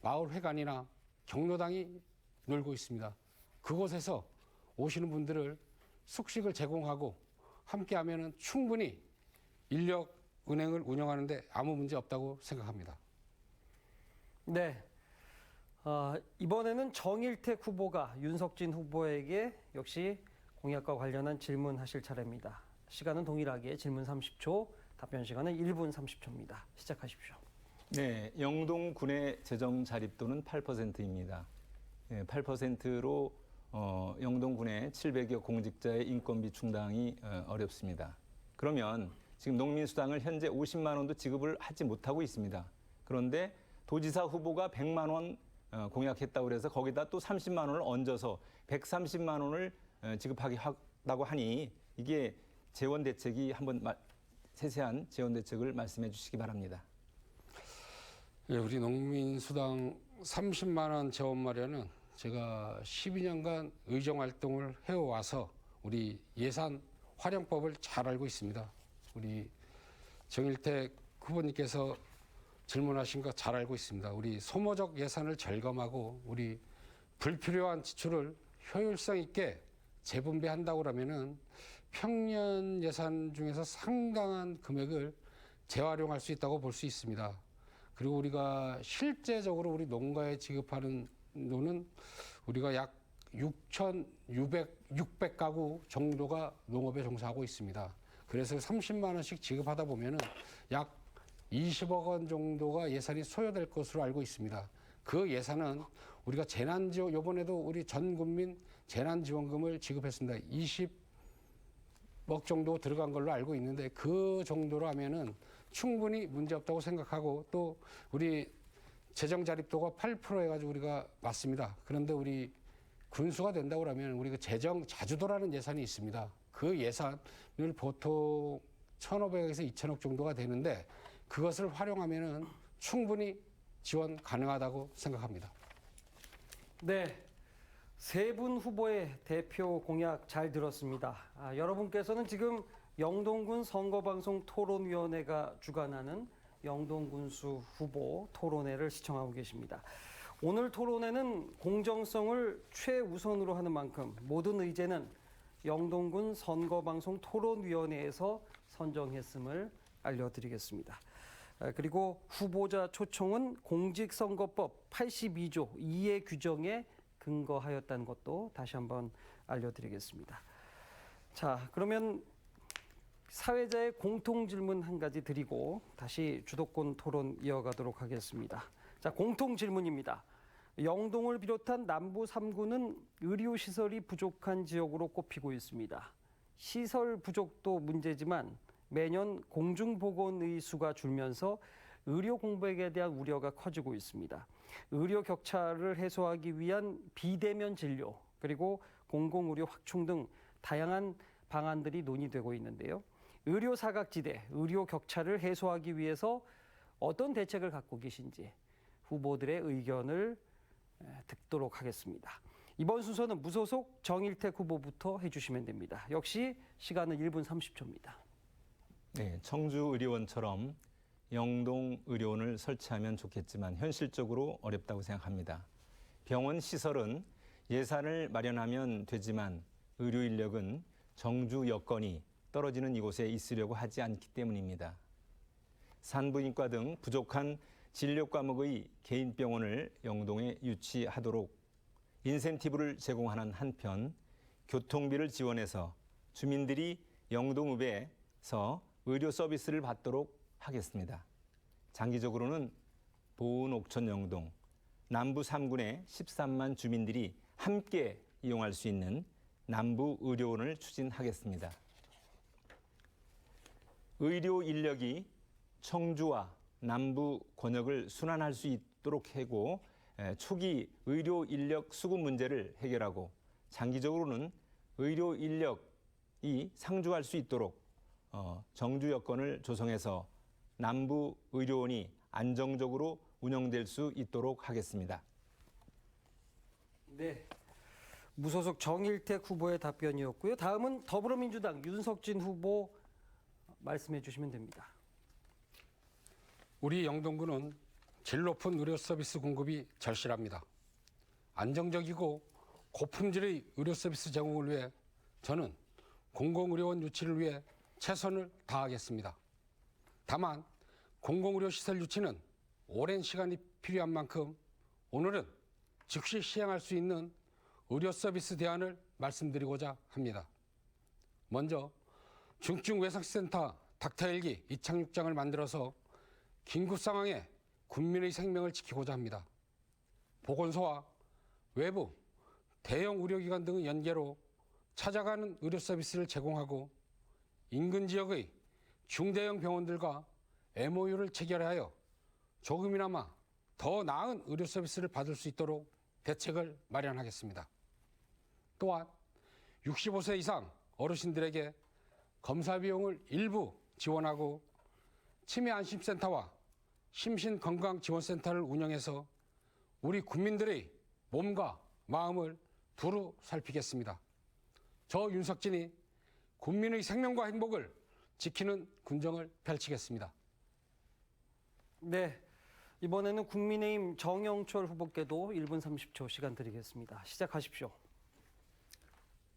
Speaker 4: 마을회관이나 경로당이 놀고 있습니다. 그곳에서 오시는 분들을 숙식을 제공하고 함께하면 충분히 인력은행을 운영하는데 아무 문제 없다고 생각합니다.
Speaker 1: 네. 이번에는 정일택 후보가 윤석진 후보에게 역시 공약과 관련한 질문하실 차례입니다. 시간은 동일하게 질문 30초, 답변 시간은 1분 30초입니다. 시작하십시오.
Speaker 3: 네, 영동군의 재정 자립도는 8%입니다. 8%로 영동군의 700여 공직자의 인건비 충당이 어렵습니다. 그러면 지금 농민수당을 현재 50만 원도 지급을 하지 못하고 있습니다. 그런데 도지사 후보가 100만 원 공약했다고 해서 거기다 또 30만 원을 얹어서 130만 원을 지급하겠다고 하니 이게 재원 대책이 한번 세세한 재원 대책을 말씀해 주시기 바랍니다.
Speaker 4: 예, 우리 농민수당 30만 원 재원 마련은 제가 12년간 의정활동을 해와서 우리 예산 활용법을 잘 알고 있습니다. 우리 정일택 후보님께서 질문하신 거 잘 알고 있습니다. 우리 소모적 예산을 절감하고 우리 불필요한 지출을 효율성 있게 재분배한다고 하면은 평년 예산 중에서 상당한 금액을 재활용할 수 있다고 볼 수 있습니다. 그리고 우리가 실제적으로 우리 농가에 지급하는 돈은 우리가 약 600가구 정도가 농업에 종사하고 있습니다. 그래서 30만 원씩 지급하다 보면은 약 20억 원 정도가 예산이 소요될 것으로 알고 있습니다. 그 예산은 우리가 재난지원, 이번에도 우리 전 국민 재난지원금을 지급했습니다. 20억 정도 들어간 걸로 알고 있는데 그 정도로 하면은 충분히 문제없다고 생각하고 또 우리 재정 자립도가 8% 해가지고 우리가 맞습니다. 그런데 우리 군수가 된다고 하면 우리 그 재정 자주도라는 예산이 있습니다. 그 예산을 보통 1,500억에서 2,000억 정도가 되는데 그것을 활용하면은 충분히 지원 가능하다고 생각합니다.
Speaker 1: 네. 세 분 후보의 대표 공약 잘 들었습니다. 여러분께서는 지금 영동군 선거방송 토론위원회가 주관하는 영동군수 후보 토론회를 시청하고 계십니다. 오늘 토론회는 공정성을 최우선으로 하는 만큼 모든 의제는 영동군 선거방송 토론위원회에서 선정했음을 알려드리겠습니다. 그리고 후보자 초청은 공직선거법 82조 2의 규정에 근거하였다는 것도 다시 한번 알려드리겠습니다. 자, 그러면 사회자의 공통 질문 한 가지 드리고 다시 주도권 토론 이어가도록 하겠습니다. 자, 공통 질문입니다. 영동을 비롯한 남부 3구는 의료시설이 부족한 지역으로 꼽히고 있습니다. 시설 부족도 문제지만 매년 공중보건의 수가 줄면서 의료 공백에 대한 우려가 커지고 있습니다. 의료 격차를 해소하기 위한 비대면 진료, 그리고 공공의료 확충 등 다양한 방안들이 논의되고 있는데요. 의료 사각지대, 의료 격차를 해소하기 위해서 어떤 대책을 갖고 계신지 후보들의 의견을 듣도록 하겠습니다. 이번 순서는 무소속 정일택 후보부터 해주시면 됩니다. 역시 시간은 1분 30초입니다.
Speaker 3: 네, 청주의료원처럼 영동의료원을 설치하면 좋겠지만 현실적으로 어렵다고 생각합니다. 병원 시설은 예산을 마련하면 되지만 의료 인력은 정주 여건이 떨어지는 이곳에 있으려고 하지 않기 때문입니다. 산부인과 등 부족한 진료 과목의 개인 병원을 영동에 유치하도록 인센티브를 제공하는 한편 교통비를 지원해서 주민들이 영동읍에서 의료 서비스를 받도록 하겠습니다. 장기적으로는 보은 옥천 영동, 남부 3군의 13만 주민들이 함께 이용할 수 있는 남부의료원을 추진하겠습니다. 의료 인력이 청주와 남부 권역을 순환할 수 있도록 하고 초기 의료 인력 수급 문제를 해결하고 장기적으로는 의료 인력이 상주할 수 있도록 정주 여건을 조성해서 남부 의료원이 안정적으로 운영될 수 있도록 하겠습니다.
Speaker 1: 네, 무소속 정일택 후보의 답변이었고요. 다음은 더불어민주당 윤석진 후보 말씀해 주시면 됩니다.
Speaker 4: 우리 영동구는 질 높은 의료 서비스 공급이 절실합니다. 안정적이고 고품질의 의료 서비스 제공을 위해 저는 공공의료원 유치를 위해 최선을 다하겠습니다. 다만 공공의료시설 유치는 오랜 시간이 필요한 만큼 오늘은 즉시 시행할 수 있는 의료 서비스 대안을 말씀드리고자 합니다. 먼저 중증외상센터 닥터1기 이착륙장을 만들어서 긴급 상황에 국민의 생명을 지키고자 합니다. 보건소와 외부 대형 의료기관 등의 연계로 찾아가는 의료 서비스를 제공하고 인근 지역의 중대형 병원들과 MOU를 체결하여 조금이나마 더 나은 의료 서비스를 받을 수 있도록 대책을 마련하겠습니다. 또한 65세 이상 어르신들에게 검사 비용을 일부 지원하고 치매안심센터와 심신건강지원센터를 운영해서 우리 국민들의 몸과 마음을 두루 살피겠습니다. 저 윤석진이 국민의 생명과 행복을 지키는 군정을 펼치겠습니다.
Speaker 1: 네, 이번에는 국민의힘 정영철 후보께도 1분 30초 시간 드리겠습니다. 시작하십시오.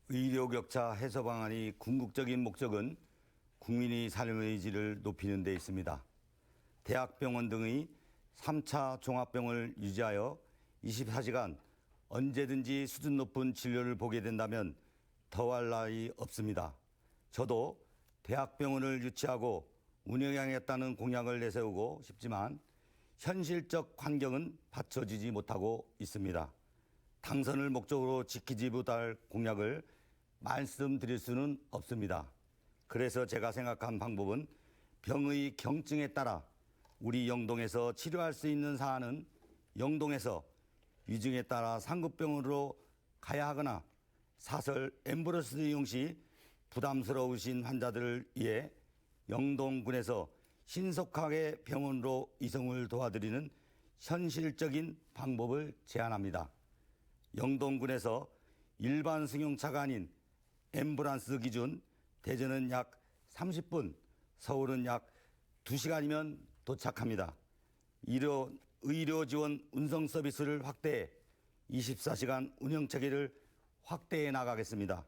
Speaker 2: 의료 격차 해소 방안이 궁극적인 목적은 국민의 삶의 질을 높이는 데 있습니다. 대학병원 등의 3차 종합병원을 유지하여 24시간 언제든지 수준 높은 진료를 보게 된다면 더할 나위 없습니다. 저도 대학병원을 유치하고 운영하겠다는 공약을 내세우고 싶지만 현실적 환경은 받쳐지지 못하고 있습니다. 당선을 목적으로 지키지 못할 공약을 말씀드릴 수는 없습니다. 그래서 제가 생각한 방법은 병의 경증에 따라 우리 영동에서 치료할 수 있는 사안은 영동에서 위중에 따라 상급병원으로 가야 하거나 사설 앰뷸런스 이용 시 부담스러우신 환자들을 위해 영동군에서 신속하게 병원으로 이송을 도와드리는 현실적인 방법을 제안합니다. 영동군에서 일반 승용차가 아닌 앰뷸런스 기준 대전은 약 30분, 서울은 약 2시간이면 도착합니다. 의료 지원 운송 서비스를 확대해 24시간 운영 체계를 확대해 나가겠습니다.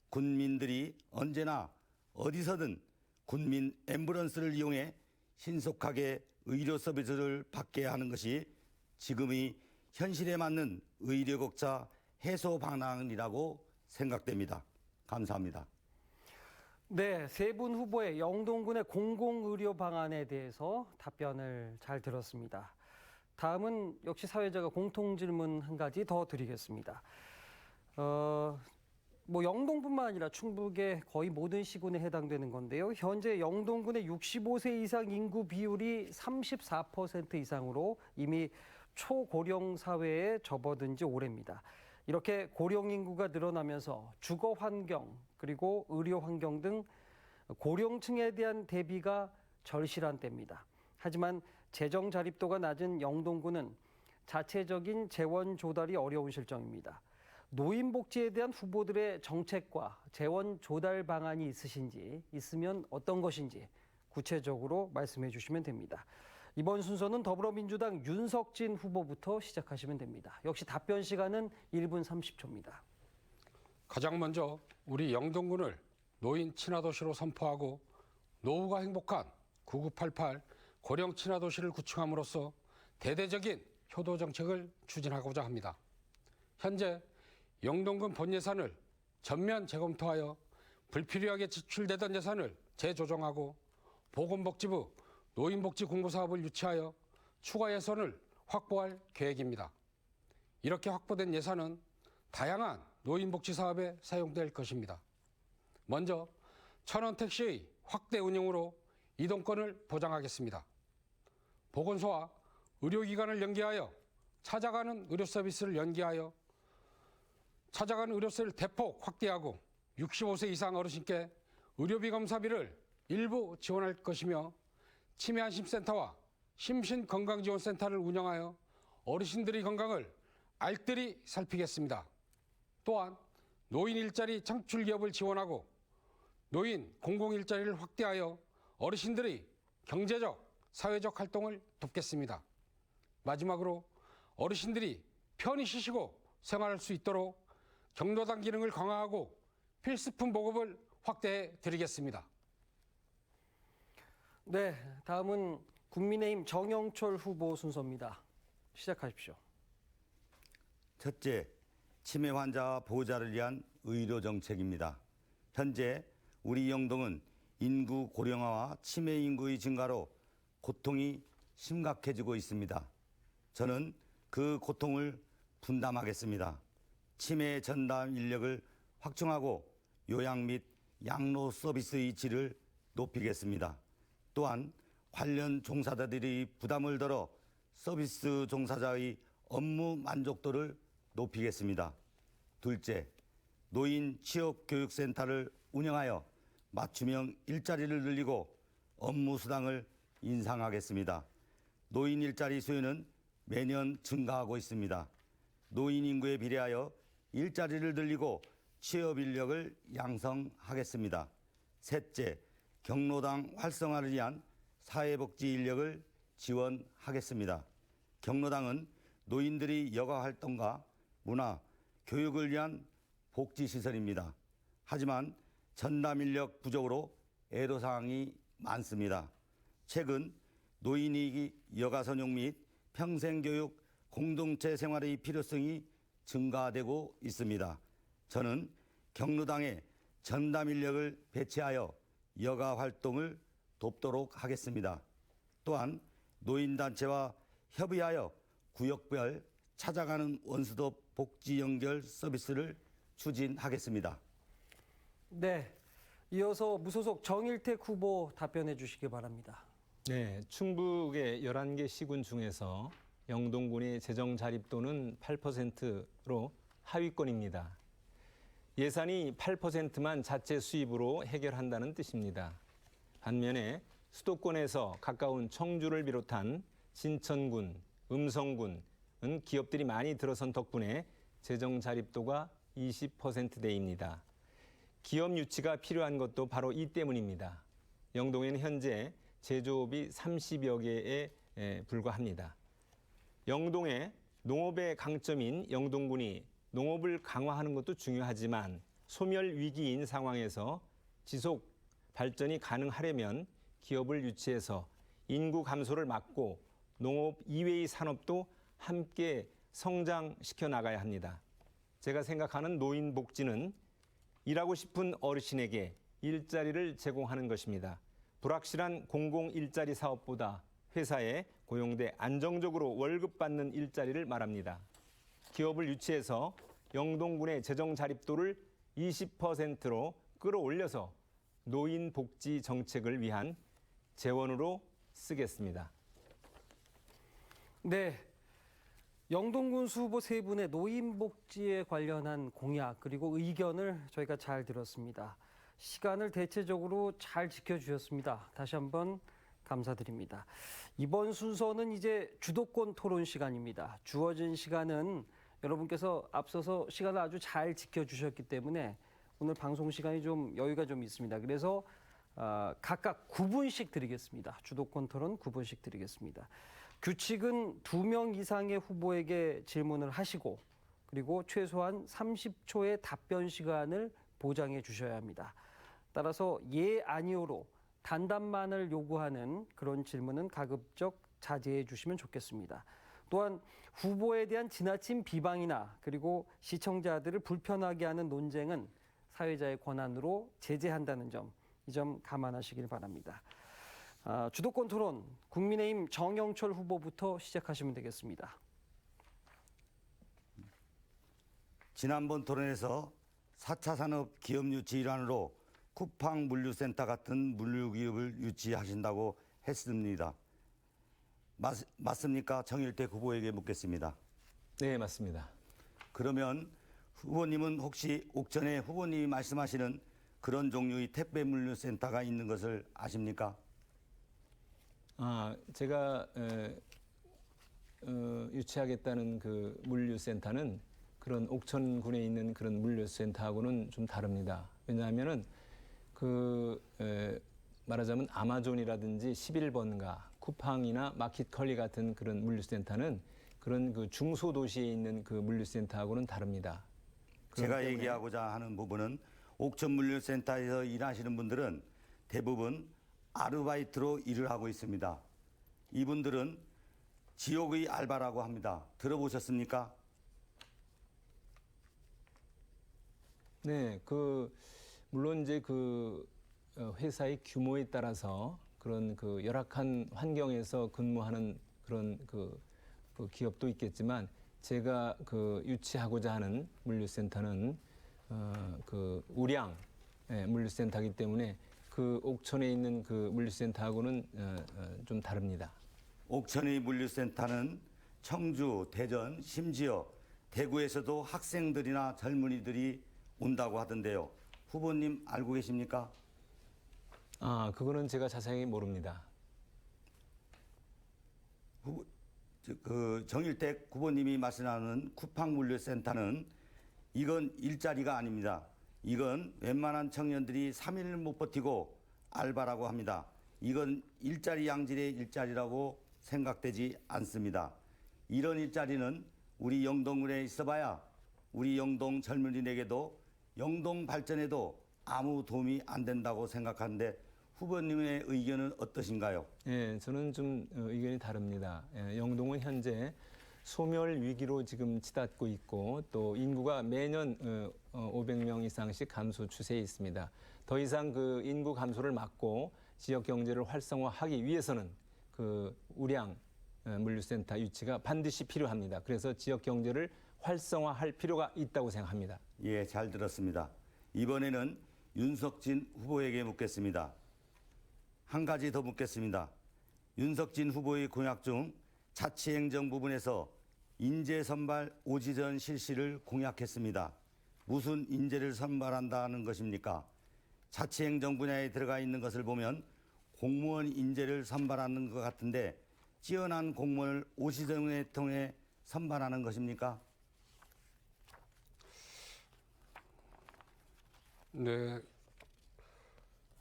Speaker 2: 군민들이 언제나 어디서든 군민 앰뷸런스를 이용해 신속하게 의료 서비스를 받게 하는 것이 지금의 현실에 맞는 의료 격차 해소 방안이라고 생각됩니다. 감사합니다.
Speaker 1: 네, 세 분 후보의 영동군의 공공의료 방안에 대해서 답변을 잘 들었습니다. 다음은 역시 사회자가 공통질문 한 가지 더 드리겠습니다. 영동뿐만 아니라 충북의 거의 모든 시군에 해당되는 건데요. 현재 영동군의 65세 이상 인구 비율이 34% 이상으로 이미 초고령 사회에 접어든 지 오래입니다. 이렇게 고령 인구가 늘어나면서 주거 환경 그리고 의료 환경 등 고령층에 대한 대비가 절실한 때입니다. 하지만 재정 자립도가 낮은 영동군은 자체적인 재원 조달이 어려운 실정입니다. 노인 복지에 대한 후보들의 정책과 재원 조달 방안이 있으신지, 있으면 어떤 것인지 구체적으로 말씀해 주시면 됩니다. 이번 순서는 더불어민주당 윤석진 후보부터 시작하시면 됩니다. 역시 답변 시간은 1분 30초입니다.
Speaker 4: 가장 먼저 우리 영동군을 노인 친화도시로 선포하고 노후가 행복한 9988 고령 친화도시를 구축함으로써 대대적인 효도 정책을 추진하고자 합니다. 현재 영동군 본 예산을 전면 재검토하여 불필요하게 지출되던 예산을 재조정하고 보건복지부 노인복지 공모사업을 유치하여 추가 예산을 확보할 계획입니다. 이렇게 확보된 예산은 다양한 노인복지 사업에 사용될 것입니다. 먼저 천원 택시의 확대 운영으로 이동권을 보장하겠습니다. 보건소와 의료기관을 연계하여 찾아가는 의료 서비스를 연계하여 찾아가는 의료세를 대폭 확대하고 65세 이상 어르신께 의료비 검사비를 일부 지원할 것이며 치매안심센터와 심신건강지원센터를 운영하여 어르신들의 건강을 알뜰히 살피겠습니다. 또한 노인 일자리 창출 기업을 지원하고 노인 공공일자리를 확대하여 어르신들의 경제적, 사회적 활동을 돕겠습니다. 마지막으로 어르신들이 편히 쉬시고 생활할 수 있도록 경로당 기능을 강화하고 필수품 보급을 확대해 드리겠습니다.
Speaker 1: 네, 다음은 국민의힘 정영철 후보 순서입니다. 시작하십시오.
Speaker 2: 첫째, 치매 환자 보호자를 위한 의료 정책입니다. 현재 우리 영동은 인구 고령화와 치매 인구의 증가로 고통이 심각해지고 있습니다. 저는 그 고통을 분담하겠습니다. 치매 전담 인력을 확충하고 요양 및 양로 서비스의 질을 높이겠습니다. 또한 관련 종사자들이 부담을 덜어 서비스 종사자의 업무 만족도를 높이겠습니다. 둘째, 노인 취업교육센터를 운영하여 맞춤형 일자리를 늘리고 업무 수당을 인상하겠습니다. 노인 일자리 수요는 매년 증가하고 있습니다. 노인 인구에 비례하여 일자리를 늘리고 취업 인력을 양성하겠습니다. 셋째, 경로당 활성화를 위한 사회복지 인력을 지원하겠습니다. 경로당은 노인들이 여가 활동과 문화, 교육을 위한 복지시설입니다. 하지만 전담 인력 부족으로 애로사항이 많습니다. 최근 노인이 여가 선용 및 평생교육 공동체 생활의 필요성이 증가되고 있습니다. 저는 경로당에 전담 인력을 배치하여 여가 활동을 돕도록 하겠습니다. 또한 노인단체와 협의하여 구역별 찾아가는 원스톱 복지 연결 서비스를 추진하겠습니다.
Speaker 1: 네, 이어서 무소속 정일택 후보 답변해 주시기 바랍니다.
Speaker 3: 네, 충북의 11개 시군 중에서 영동군의 재정 자립도는 8%로 하위권입니다. 예산이 8%만 자체 수입으로 해결한다는 뜻입니다. 반면에 수도권에서 가까운 청주를 비롯한 신천군, 음성군은 기업들이 많이 들어선 덕분에 재정 자립도가 20%대입니다. 기업 유치가 필요한 것도 바로 이 때문입니다. 영동에는 현재 제조업이 30여 개에 불과합니다. 영동의 농업의 강점인 영동군이 농업을 강화하는 것도 중요하지만 소멸 위기인 상황에서 지속 발전이 가능하려면 기업을 유치해서 인구 감소를 막고 농업 이외의 산업도 함께 성장시켜 나가야 합니다. 제가 생각하는 노인 복지는 일하고 싶은 어르신에게 일자리를 제공하는 것입니다. 불확실한 공공 일자리 사업보다 회사에 고용돼 안정적으로 월급 받는 일자리를 말합니다. 기업을 유치해서 영동군의 재정 자립도를 20%로 끌어올려서 노인 복지 정책을 위한 재원으로 쓰겠습니다.
Speaker 1: 네, 영동군 후보 세 분의 노인 복지에 관련한 공약 그리고 의견을 저희가 잘 들었습니다. 시간을 대체적으로 잘 지켜주셨습니다. 다시 한번 감사드립니다. 이번 순서는 이제 주도권 토론 시간입니다. 주어진 시간은 여러분께서 앞서서 시간을 아주 잘 지켜주셨기 때문에 오늘 방송 시간이 좀 여유가 좀 있습니다. 그래서 각각 9분씩 드리겠습니다. 주도권 토론 9분씩 드리겠습니다. 규칙은 2명 이상의 후보에게 질문을 하시고 그리고 최소한 30초의 답변 시간을 보장해 주셔야 합니다. 따라서 예, 아니오로 단답만을 요구하는 그런 질문은 가급적 자제해 주시면 좋겠습니다. 또한 후보에 대한 지나친 비방이나 그리고 시청자들을 불편하게 하는 논쟁은 사회자의 권한으로 제재한다는 점, 이 점 감안하시길 바랍니다. 주도권 토론, 국민의힘 정영철 후보부터 시작하시면 되겠습니다.
Speaker 2: 지난번 토론에서 4차 산업 기업 유치 일환으로 쿠팡 물류센터 같은 물류기업을 유치하신다고 했습니다. 맞습니까? 정일택 후보에게 묻겠습니다.
Speaker 3: 네, 맞습니다.
Speaker 2: 그러면 후보님은 혹시 옥천에 후보님이 말씀하시는 그런 종류의 택배 물류센터가 있는 것을 아십니까?
Speaker 3: 제가 유치하겠다는 그 물류센터는 그런 옥천군에 있는 그런 물류센터하고는 좀 다릅니다. 왜냐하면은 말하자면 아마존이라든지 11번가, 쿠팡이나 마켓컬리 같은 그런 물류센터는 그런 그 중소도시에 있는 그 물류센터하고는 다릅니다.
Speaker 2: 제가 얘기하고자 하는 부분은 옥천 물류센터에서 일하시는 분들은 대부분 아르바이트로 일을 하고 있습니다. 이분들은 지옥의 알바라고 합니다. 들어보셨습니까?
Speaker 3: 네, 물론 이제 회사의 규모에 따라서 그런 열악한 환경에서 근무하는 그런 기업도 있겠지만 제가 유치하고자 하는 물류센터는 우량 물류센터이기 때문에 옥천에 있는 물류센터하고는 좀 다릅니다.
Speaker 2: 옥천의 물류센터는 청주, 대전, 심지어 대구에서도 학생들이나 젊은이들이 온다고 하던데요. 후보님 알고 계십니까?
Speaker 3: 그거는 제가 자세히 모릅니다.
Speaker 2: 정일택 후보님이 말씀하는 쿠팡 물류센터는 이건 일자리가 아닙니다. 이건 웬만한 청년들이 3일을 못 버티고 알바라고 합니다. 이건 일자리 양질의 일자리라고 생각되지 않습니다. 이런 일자리는 우리 영동군에 있어봐야 우리 영동 젊은이에게도 영동 발전에도 아무 도움이 안 된다고 생각하는데 후보님의 의견은 어떠신가요?
Speaker 3: 예, 저는 좀 의견이 다릅니다. 영동은 현재 소멸 위기로 지금 치닫고 있고 또 인구가 매년 500명 이상씩 감소 추세에 있습니다. 더 이상 인구 감소를 막고 지역 경제를 활성화하기 위해서는 우량 물류센터 유치가 반드시 필요합니다. 그래서 지역 경제를 활성화할 필요가 있다고 생각합니다.
Speaker 2: 예, 잘 들었습니다. 이번에는 윤석진 후보에게 묻겠습니다. 한 가지 더 묻겠습니다. 윤석진 후보의 공약 중 자치행정 부분에서 인재 선발 오지전 실시를 공약했습니다. 무슨 인재를 선발한다는 것입니까? 자치행정 분야에 들어가 있는 것을 보면 공무원 인재를 선발하는 것 같은데 뛰어난 공무원을 오지전을 통해 선발하는 것입니까?
Speaker 4: 네,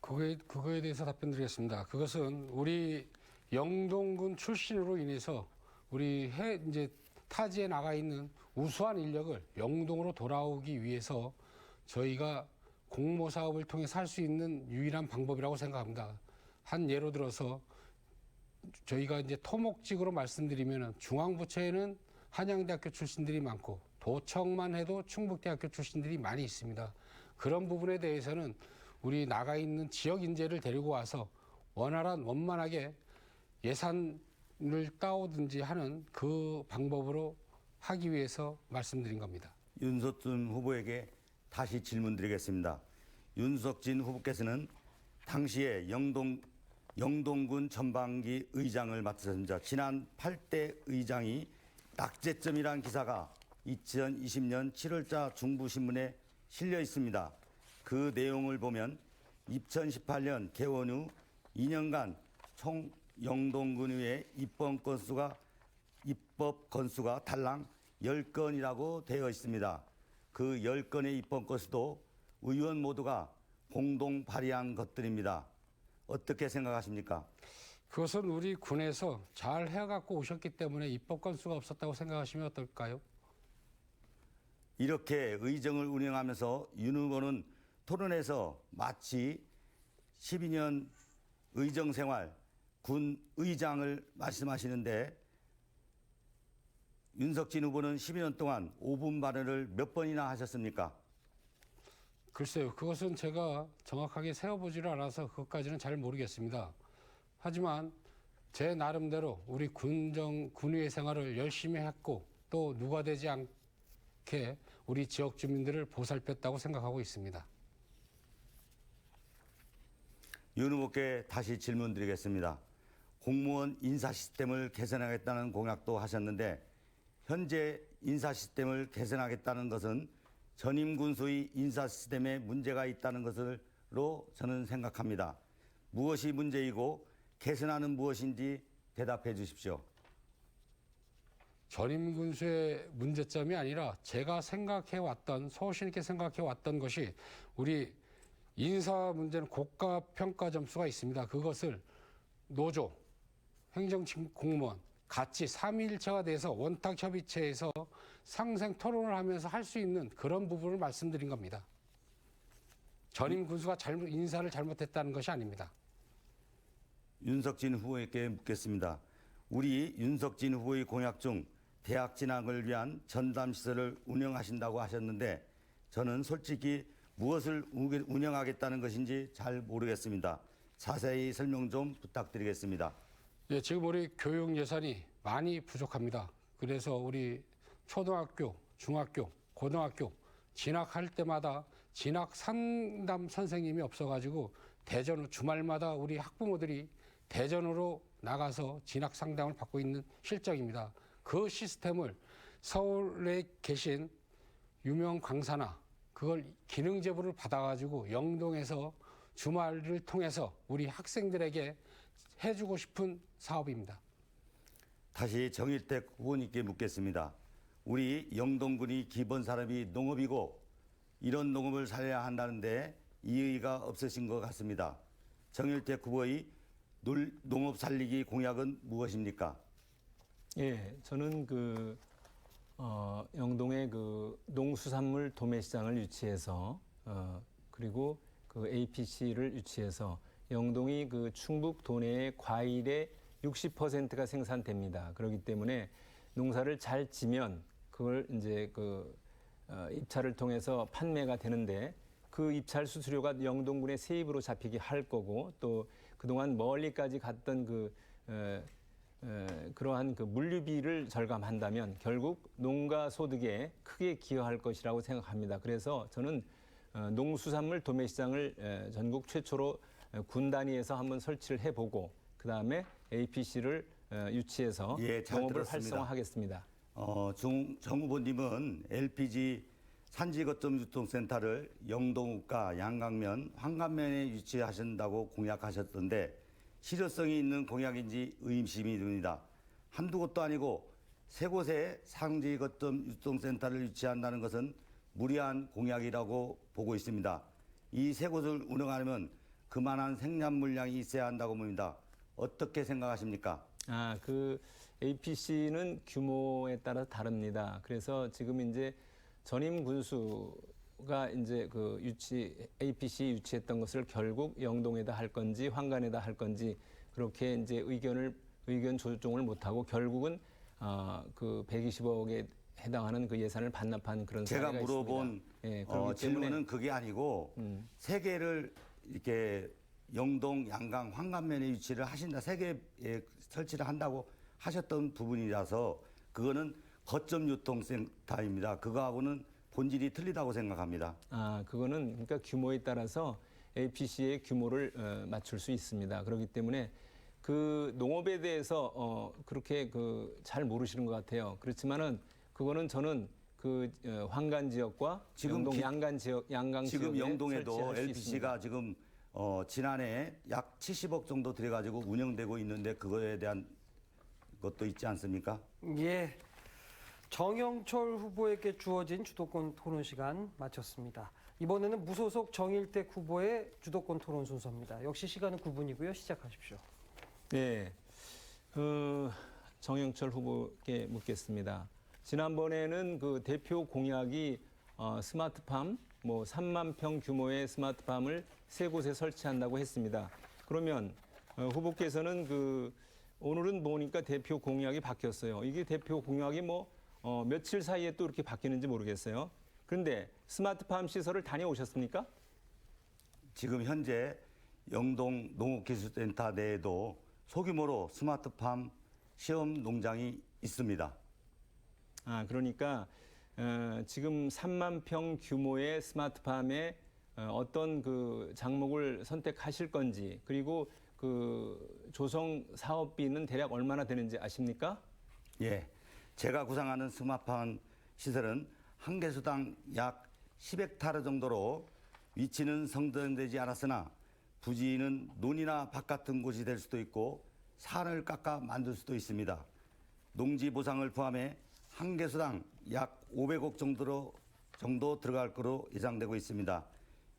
Speaker 4: 그거에 대해서 답변드리겠습니다. 그것은 우리 영동군 출신으로 인해서 우리 이제 타지에 나가 있는 우수한 인력을 영동으로 돌아오기 위해서 저희가 공모 사업을 통해 살 수 있는 유일한 방법이라고 생각합니다. 한 예로 들어서 저희가 이제 토목직으로 말씀드리면 중앙부처에는 한양대학교 출신들이 많고 도청만 해도 충북대학교 출신들이 많이 있습니다. 그런 부분에 대해서는 우리 나가 있는 지역 인재를 데리고 와서 원만하게 예산을 따오든지 하는 그 방법으로 하기 위해서 말씀드린 겁니다.
Speaker 2: 윤석진 후보에게 다시 질문드리겠습니다. 윤석진 후보께서는 당시에 영동군 전방기 의장을 맡으셨습니다. 지난 8대 의장이 낙제점이라는 기사가 2020년 7월자 중부신문에 실려 있습니다. 그 내용을 보면 2018년 개원 후 2년간 총 영동군의회 입법 건수가 달랑 10건이라고 되어 있습니다. 그 10건의 입법 건수도 의원 모두가 공동 발의한 것들입니다. 어떻게 생각하십니까?
Speaker 4: 그것은 우리 군에서 잘 해갖고 오셨기 때문에 입법 건수가 없었다고 생각하시면 어떨까요?
Speaker 2: 이렇게 의정을 운영하면서 윤 후보는 토론에서 마치 12년 의정 생활 군 의장을 말씀하시는데 윤석진 후보는 12년 동안 5분 발언을 몇 번이나 하셨습니까?
Speaker 4: 글쎄요, 그것은 제가 정확하게 세어보지를 않아서 그것까지는 잘 모르겠습니다. 하지만 제 나름대로 우리 군의회 생활을 열심히 했고 또 누가 되지 않게 우리 지역 주민들을 보살폈다고 생각하고 있습니다.
Speaker 2: 윤 후보께 다시 질문드리겠습니다. 공무원 인사 시스템을 개선하겠다는 공약도 하셨는데 현재 인사 시스템을 개선하겠다는 것은 전임 군수의 인사 시스템에 문제가 있다는 것으로 저는 생각합니다. 무엇이 문제이고 개선하는 무엇인지 대답해 주십시오.
Speaker 4: 전임 군수의 문제점이 아니라 제가 생각해왔던, 소신 있게 생각해왔던 것이 우리 인사 문제는 고가 평가 점수가 있습니다. 그것을 노조, 행정직 공무원 같이 삼위일체가 돼서 원탁협의체에서 상생 토론을 하면서 할 수 있는 그런 부분을 말씀드린 겁니다. 전임 군수가 인사를 잘못했다는 것이 아닙니다.
Speaker 2: 윤석진 후보에게 묻겠습니다. 우리 윤석진 후보의 공약 중 대학 진학을 위한 전담시설을 운영하신다고 하셨는데 저는 솔직히 무엇을 운영하겠다는 것인지 잘 모르겠습니다. 자세히 설명 좀 부탁드리겠습니다.
Speaker 4: 예, 지금 우리 교육 예산이 많이 부족합니다. 그래서 우리 초등학교, 중학교, 고등학교 진학할 때마다 진학 상담 선생님이 없어가지고 대전 주말마다 우리 학부모들이 대전으로 나가서 진학 상담을 받고 있는 실정입니다. 그 시스템을 서울에 계신 유명 강사나 그걸 기능 제보를 받아가지고 영동에서 주말을 통해서 우리 학생들에게 해주고 싶은 사업입니다.
Speaker 2: 다시 정일택 후보님께 묻겠습니다. 우리 영동군이 기본 산업이 농업이고 이런 농업을 살려야 한다는데 이의가 없으신 것 같습니다. 정일택 후보의 농업 살리기 공약은 무엇입니까?
Speaker 3: 예, 저는 영동에 농수산물 도매시장을 유치해서 그리고 APC를 유치해서 영동이 충북 도내의 과일의 60%가 생산됩니다. 그렇기 때문에 농사를 잘 지면 그걸 이제 입찰을 통해서 판매가 되는데 그 입찰 수수료가 영동군의 세입으로 잡히게 할 거고 또 그동안 멀리까지 갔던 그러한 물류비를 절감한다면 결국 농가 소득에 크게 기여할 것이라고 생각합니다. 그래서 저는 농수산물 도매시장을 전국 최초로 군 단위에서 한번 설치를 해보고 그 다음에 APC를 유치해서 농업을 활성화하겠습니다.
Speaker 2: 정 후보님은 LPG 산지 거점 유통센터를 영동읍과 양강면, 황감면에 유치하신다고 공약하셨던데 실효성이 있는 공약인지 의심이 듭니다. 한두 곳도 아니고 세 곳에 산지 거점 유통센터를 유치한다는 것은 무리한 공약이라고 보고 있습니다. 이 세 곳을 운영하려면 그만한 생산 물량이 있어야 한다고 봅니다. 어떻게 생각하십니까?
Speaker 3: APC는 규모에 따라 다릅니다. 그래서 지금 이제 전임 군수가 이제 APC 유치했던 것을 결국 영동에다 할 건지 황간에다 할 건지 그렇게 이제 의견 조정을 못하고 결국은 120억에 해당하는 그 예산을 반납한 그런 사례가
Speaker 2: 제가 물어본 질문은 그게 아니고 세 개를 이렇게 영동, 양강, 황감면에 유치를 하신다. 세 개에 설치를 한다고 하셨던 부분이라서 그거는 거점 유통센터입니다. 그거하고는 본질이 틀리다고 생각합니다.
Speaker 3: 그거는 그러니까 규모에 따라서 APC의 규모를 맞출 수 있습니다. 그렇기 때문에 그 농업에 대해서 그렇게 잘 모르시는 것 같아요. 그렇지만은 그거는 저는 황간 지역과 영동 양강 지역에
Speaker 2: 지금 영동에도
Speaker 3: 설치할 수
Speaker 2: LPC가
Speaker 3: 있습니다.
Speaker 2: 지금 지난해 약 70억 정도 들여가지고 운영되고 있는데 그거에 대한 것도 있지 않습니까?
Speaker 1: 예. 정영철 후보에게 주어진 주도권 토론 시간 마쳤습니다. 이번에는 무소속 정일택 후보의 주도권 토론 순서입니다. 역시 시간은 9분이고요. 시작하십시오.
Speaker 3: 네, 정영철 후보께 묻겠습니다. 지난번에는 그 대표 공약이 스마트팜, 3만 평 규모의 스마트팜을 세 곳에 설치한다고 했습니다. 그러면 후보께서는 오늘은 보니까 대표 공약이 바뀌었어요. 이게 대표 공약이 며칠 사이에 또 이렇게 바뀌는지 모르겠어요. 그런데 스마트팜 시설을 다녀오셨습니까?
Speaker 2: 지금 현재 영동 농업기술센터 내에도 소규모로 스마트팜 시험 농장이 있습니다.
Speaker 3: 그러니까 지금 3만 평 규모의 스마트팜에 어떤 그 장목을 선택하실 건지, 그리고 그 조성 사업비는 대략 얼마나 되는지 아십니까?
Speaker 2: 예, 제가 구상하는 스마트팜 시설은 한 개수당 약 10헥타르 정도로 위치는 선정되지 않았으나 부지는 논이나 밭 같은 곳이 될 수도 있고 산을 깎아 만들 수도 있습니다. 농지 보상을 포함해 한 개수당 약 500억 정도 들어갈 것으로 예상되고 있습니다.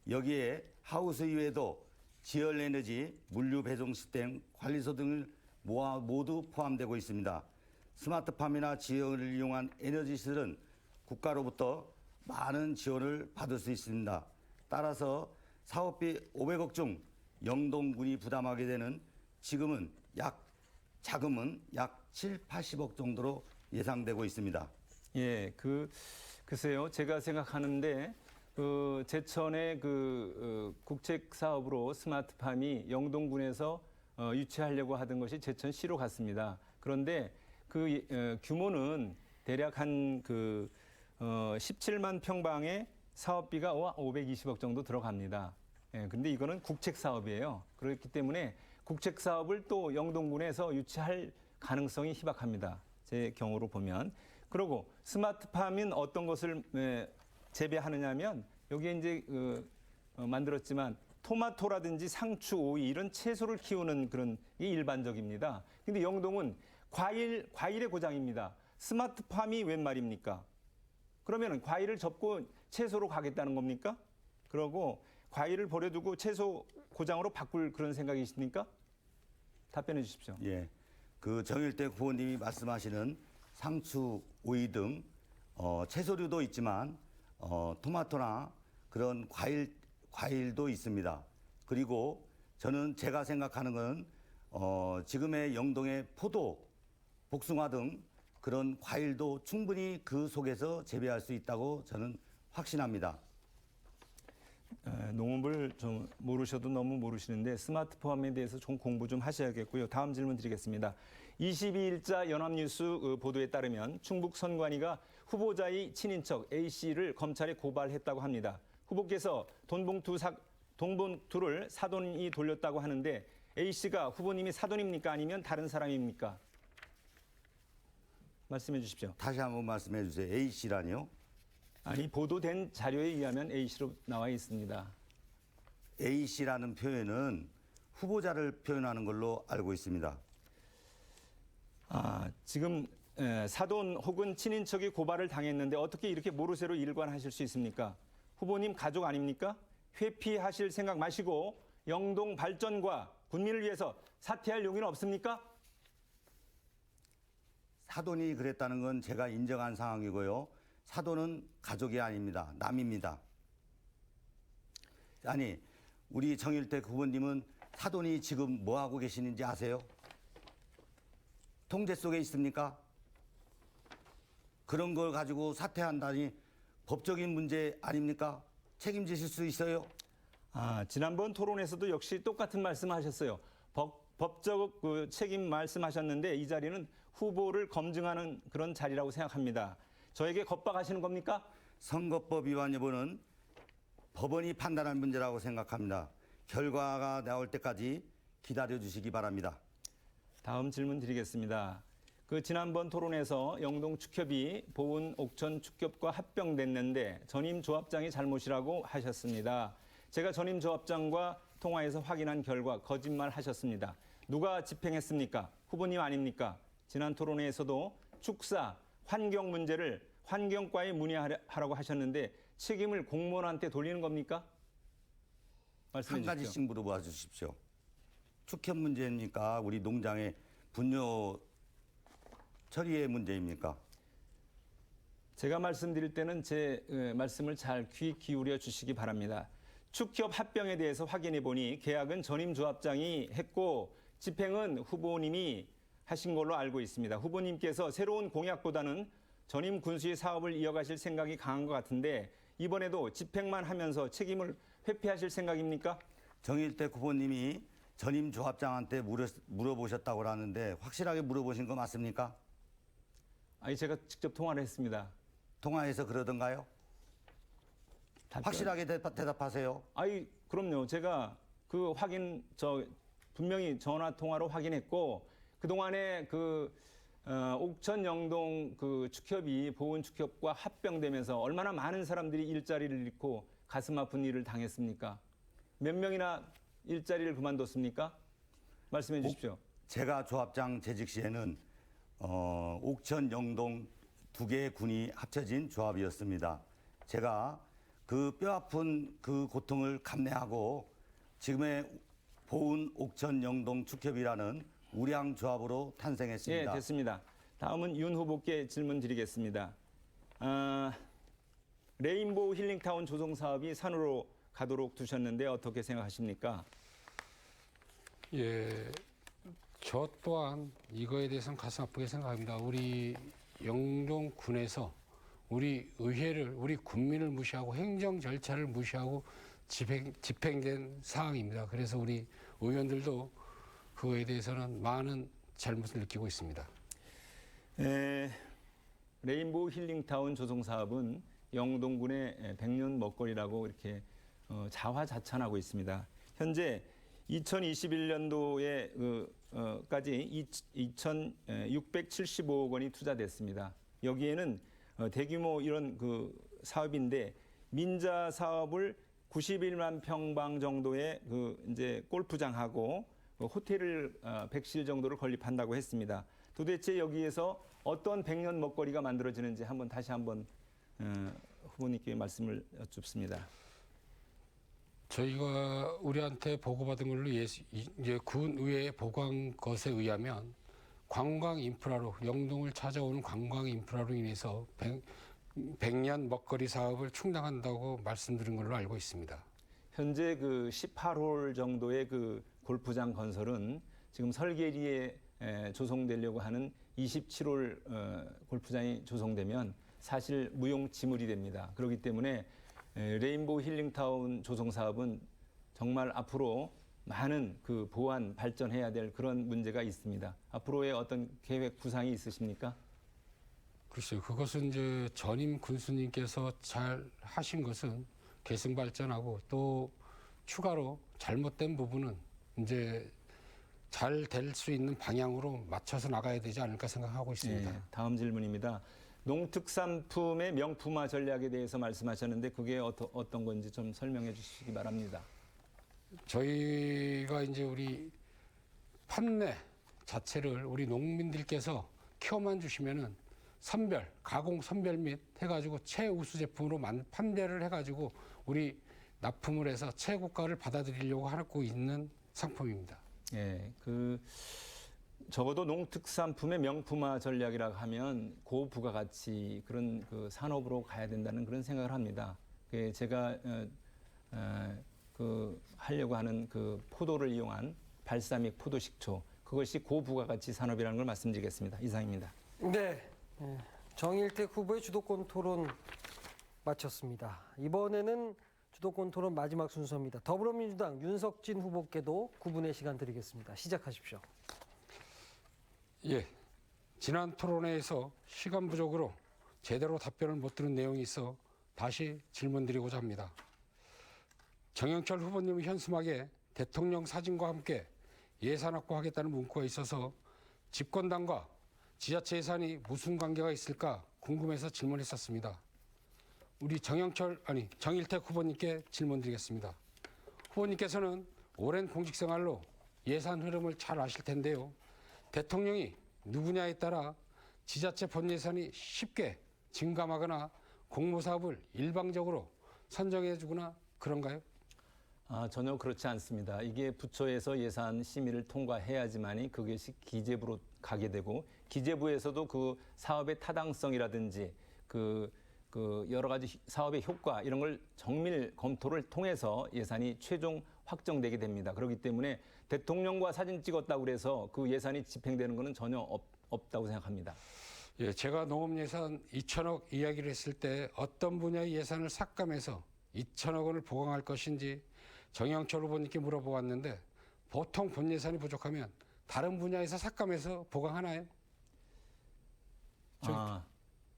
Speaker 2: 여기에 하우스 이외에도 지열에너지, 물류 배송 시스템, 관리소 등을 모두 포함되고 있습니다. 스마트팜이나 지열을 이용한 에너지 시설은 국가로부터 많은 지원을 받을 수 있습니다. 따라서 사업비 500억 중 영동군이 부담하게 되는 자금은 약 7, 80억 정도로 예상되고 있습니다.
Speaker 3: 예, 글쎄요. 제가 생각하는데 제천의 국책 사업으로 스마트팜이 영동군에서 유치하려고 하던 것이 제천시로 갔습니다. 그런데 규모는 대략 한 17만 평방에 사업비가 520억 정도 들어갑니다. 예, 근데 이거는 국책 사업이에요. 그렇기 때문에 국책 사업을 또 영동군에서 유치할 가능성이 희박합니다. 제 경우로 보면. 그리고 스마트팜은 어떤 것을 재배하느냐면 여기에 이제 만들었지만 토마토라든지 상추, 오이 이런 채소를 키우는 그런 게 일반적입니다. 근데 영동은 과일의 고장입니다. 스마트팜이 웬 말입니까? 그러면 과일을 접고 채소로 가겠다는 겁니까? 그러고 과일을 버려두고 채소 고장으로 바꿀 그런 생각이십니까? 답변해 주십시오.
Speaker 2: 예, 정일택 후보님이 말씀하시는 상추, 오이 등 채소류도 있지만 토마토나 그런 과일도 있습니다. 그리고 제가 생각하는 건 지금의 영동의 포도, 복숭아 등 그런 과일도 충분히 그 속에서 재배할 수 있다고 저는 확신합니다.
Speaker 3: 농업을 좀 모르셔도 너무 모르시는데 스마트팜에 대해서 좀 공부 좀 하셔야겠고요. 다음 질문 드리겠습니다. 22일자 연합뉴스 보도에 따르면 충북 선관위가 후보자의 친인척 A씨를 검찰에 고발했다고 합니다. 후보께서 돈봉투를 사돈이 돌렸다고 하는데 A씨가 후보님이 사돈입니까? 아니면 다른 사람입니까? 말씀해 주십시오.
Speaker 2: 다시 한번 말씀해 주세요. A씨라니요?
Speaker 3: 아니, 보도된 자료에 의하면 A씨로 나와 있습니다.
Speaker 2: A씨라는 표현은 후보자를 표현하는 걸로 알고 있습니다.
Speaker 3: 지금 사돈 혹은 친인척이 고발을 당했는데 어떻게 이렇게 모르쇠로 일관하실 수 있습니까? 후보님 가족 아닙니까? 회피하실 생각 마시고 영동 발전과 군민을 위해서 사퇴할 용의는 없습니까?
Speaker 2: 사돈이 그랬다는 건 제가 인정한 상황이고요. 사돈은 가족이 아닙니다. 남입니다. 아니, 우리 정일택 후보님은 사돈이 지금 뭐 하고 계시는지 아세요? 통제 속에 있습니까? 그런 걸 가지고 사퇴한다니 법적인 문제 아닙니까? 책임지실 수 있어요?
Speaker 3: 지난번 토론에서도 역시 똑같은 말씀하셨어요. 법적 책임 말씀하셨는데 이 자리는 후보를 검증하는 그런 자리라고 생각합니다. 저에게 겁박하시는 겁니까?
Speaker 2: 선거법 위반 여부는 법원이 판단할 문제라고 생각합니다. 결과가 나올 때까지 기다려 주시기 바랍니다.
Speaker 3: 다음 질문 드리겠습니다. 지난번 토론에서 영동 축협이 보은 옥천 축협과 합병됐는데 전임 조합장이 잘못이라고 하셨습니다. 제가 전임 조합장과 통화해서 확인한 결과 거짓말하셨습니다. 누가 집행했습니까? 후보님 아닙니까? 지난 토론회에서도 축사, 환경 문제를 환경과에 문의하라고 하셨는데 책임을 공무원한테 돌리는 겁니까? 말씀해
Speaker 2: 한
Speaker 3: 주십시오.
Speaker 2: 가지씩 물어봐 주십시오. 축협 문제입니까? 우리 농장의 분뇨 처리의 문제입니까?
Speaker 3: 제가 말씀드릴 때는 제 말씀을 잘 귀 기울여 주시기 바랍니다. 축협 합병에 대해서 확인해 보니 계약은 전임 조합장이 했고 집행은 후보님이 하신 걸로 알고 있습니다. 후보님께서 새로운 공약보다는 전임 군수의 사업을 이어가실 생각이 강한 것 같은데 이번에도 집행만 하면서 책임을 회피하실 생각입니까?
Speaker 2: 정일택 후보님이 전임 조합장한테 물어보셨다고 하는데 확실하게 물어보신 거 맞습니까?
Speaker 3: 아니 제가 직접 통화를 했습니다.
Speaker 2: 통화해서 그러던가요?
Speaker 3: 답변.
Speaker 2: 확실하게 대답하세요.
Speaker 3: 아이 그럼요. 제가 그 확인 분명히 전화 통화로 확인했고 그 동안에 옥천 영동 그 축협이 보훈 축협과 합병되면서 얼마나 많은 사람들이 일자리를 잃고 가슴 아픈 일을 당했습니까? 몇 명이나 일자리를 그만뒀습니까? 말씀해 주십시오.
Speaker 2: 제가 조합장 재직 시에는 옥천 영동 두 개의 군이 합쳐진 조합이었습니다. 제가 그 뼈아픈 그 고통을 감내하고 지금의 보훈 옥천 영동 축협이라는 우량 조합으로 탄생했습니다.
Speaker 3: 예, 됐습니다. 다음은 윤 후보께 질문 드리겠습니다. 레인보우 힐링타운 조성 사업이 산으로 가도록 두셨는데 어떻게 생각하십니까?
Speaker 4: 예, 저 또한 이거에 대해서는 가슴 아프게 생각합니다. 우리 영동군에서 우리 의회를, 우리 국민을 무시하고 행정 절차를 무시하고 집행된 사항입니다. 그래서 우리 의원들도 그거에 대해서는 많은 잘못을 느끼고 있습니다.
Speaker 3: 레인보우 힐링타운 조성 사업은 영동군의 100년 먹거리라고 이렇게 자화자찬하고 있습니다. 현재 2021년도에 까지 2,675억 원이 투자됐습니다. 여기에는 대규모 이런 그 사업인데 민자 사업을 91만 평방 정도의 이제 골프장하고 호텔을 100실 정도를 건립한다고 했습니다. 도대체 여기에서 어떤 100년 먹거리가 만들어지는지 다시 한번 후보님께 말씀을 여쭙습니다.
Speaker 4: 저희가 우리한테 보고받은 걸로 이제 군의회에 보고한 것에 의하면 관광 인프라로 영동을 찾아오는 관광 인프라로 인해서 100년 먹거리 사업을 충당한다고 말씀드린 걸로 알고 있습니다.
Speaker 3: 현재 18홀 정도의 골프장 건설은 지금 설계리에 조성되려고 하는 27홀 골프장이 조성되면 사실 무용지물이 됩니다. 그렇기 때문에 레인보우 힐링타운 조성 사업은 정말 앞으로 많은 보완, 발전해야 될 그런 문제가 있습니다. 앞으로의 어떤 계획, 구상이 있으십니까?
Speaker 4: 글쎄요, 그것은 이제 전임 군수님께서 잘 하신 것은 계승 발전하고 또 추가로 잘못된 부분은 이제 잘 될 수 있는 방향으로 맞춰서 나가야 되지 않을까 생각하고 있습니다.
Speaker 3: 네, 다음 질문입니다. 농특산품의 명품화 전략에 대해서 말씀하셨는데 그게 어떤 건지 좀 설명해 주시기 바랍니다.
Speaker 4: 저희가 이제 우리 판매 자체를 우리 농민들께서 키워만 주시면은 가공 선별 및 해가지고 최우수 제품으로 판매를 해가지고 우리 납품을 해서 최고가를 받아들이려고 하고 있는 상품입니다.
Speaker 3: 예, 적어도 농특산품의 명품화 전략이라고 하면 고부가가치 그런 산업으로 가야 된다는 그런 생각을 합니다. 제가 하려고 하는 포도를 이용한 발사믹 포도식초 그것이 고부가가치 산업이라는 걸 말씀드리겠습니다. 이상입니다.
Speaker 1: 네, 정일택 후보의 주도권 토론 마쳤습니다. 이번에는 주도권 토론 마지막 순서입니다. 더불어민주당 윤석진 후보께도 9분의 시간 드리겠습니다. 시작하십시오.
Speaker 4: 예, 지난 토론회에서 시간 부족으로 제대로 답변을 못 들은 내용이 있어 다시 질문드리고자 합니다. 정영철 후보님은 현수막에 대통령 사진과 함께 예산 확보하겠다는 문구가 있어서 집권당과 지자체 예산이 무슨 관계가 있을까 궁금해서 질문했었습니다. 우리 정일택 후보님께 질문드리겠습니다. 후보님께서는 오랜 공직 생활로 예산 흐름을 잘 아실 텐데요. 대통령이 누구냐에 따라 지자체 본 예산이 쉽게 증감하거나 공모사업을 일방적으로 선정해주거나 그런가요?
Speaker 3: 전혀 그렇지 않습니다. 이게 부처에서 예산 심의를 통과해야지만이 그것이 기재부로 가게 되고 기재부에서도 그 사업의 타당성이라든지 그 여러 가지 사업의 효과 이런 걸 정밀 검토를 통해서 예산이 최종 확정되게 됩니다. 그렇기 때문에 대통령과 사진 찍었다고 그래서 그 예산이 집행되는 것은 전혀 없다고 생각합니다.
Speaker 4: 예, 제가 농업 예산 2천억 이야기를 했을 때 어떤 분야의 예산을 삭감해서 2천억 원을 보강할 것인지 정영철 후보님께 물어보았는데 보통 본 예산이 부족하면 다른 분야에서 삭감해서 보강하나요?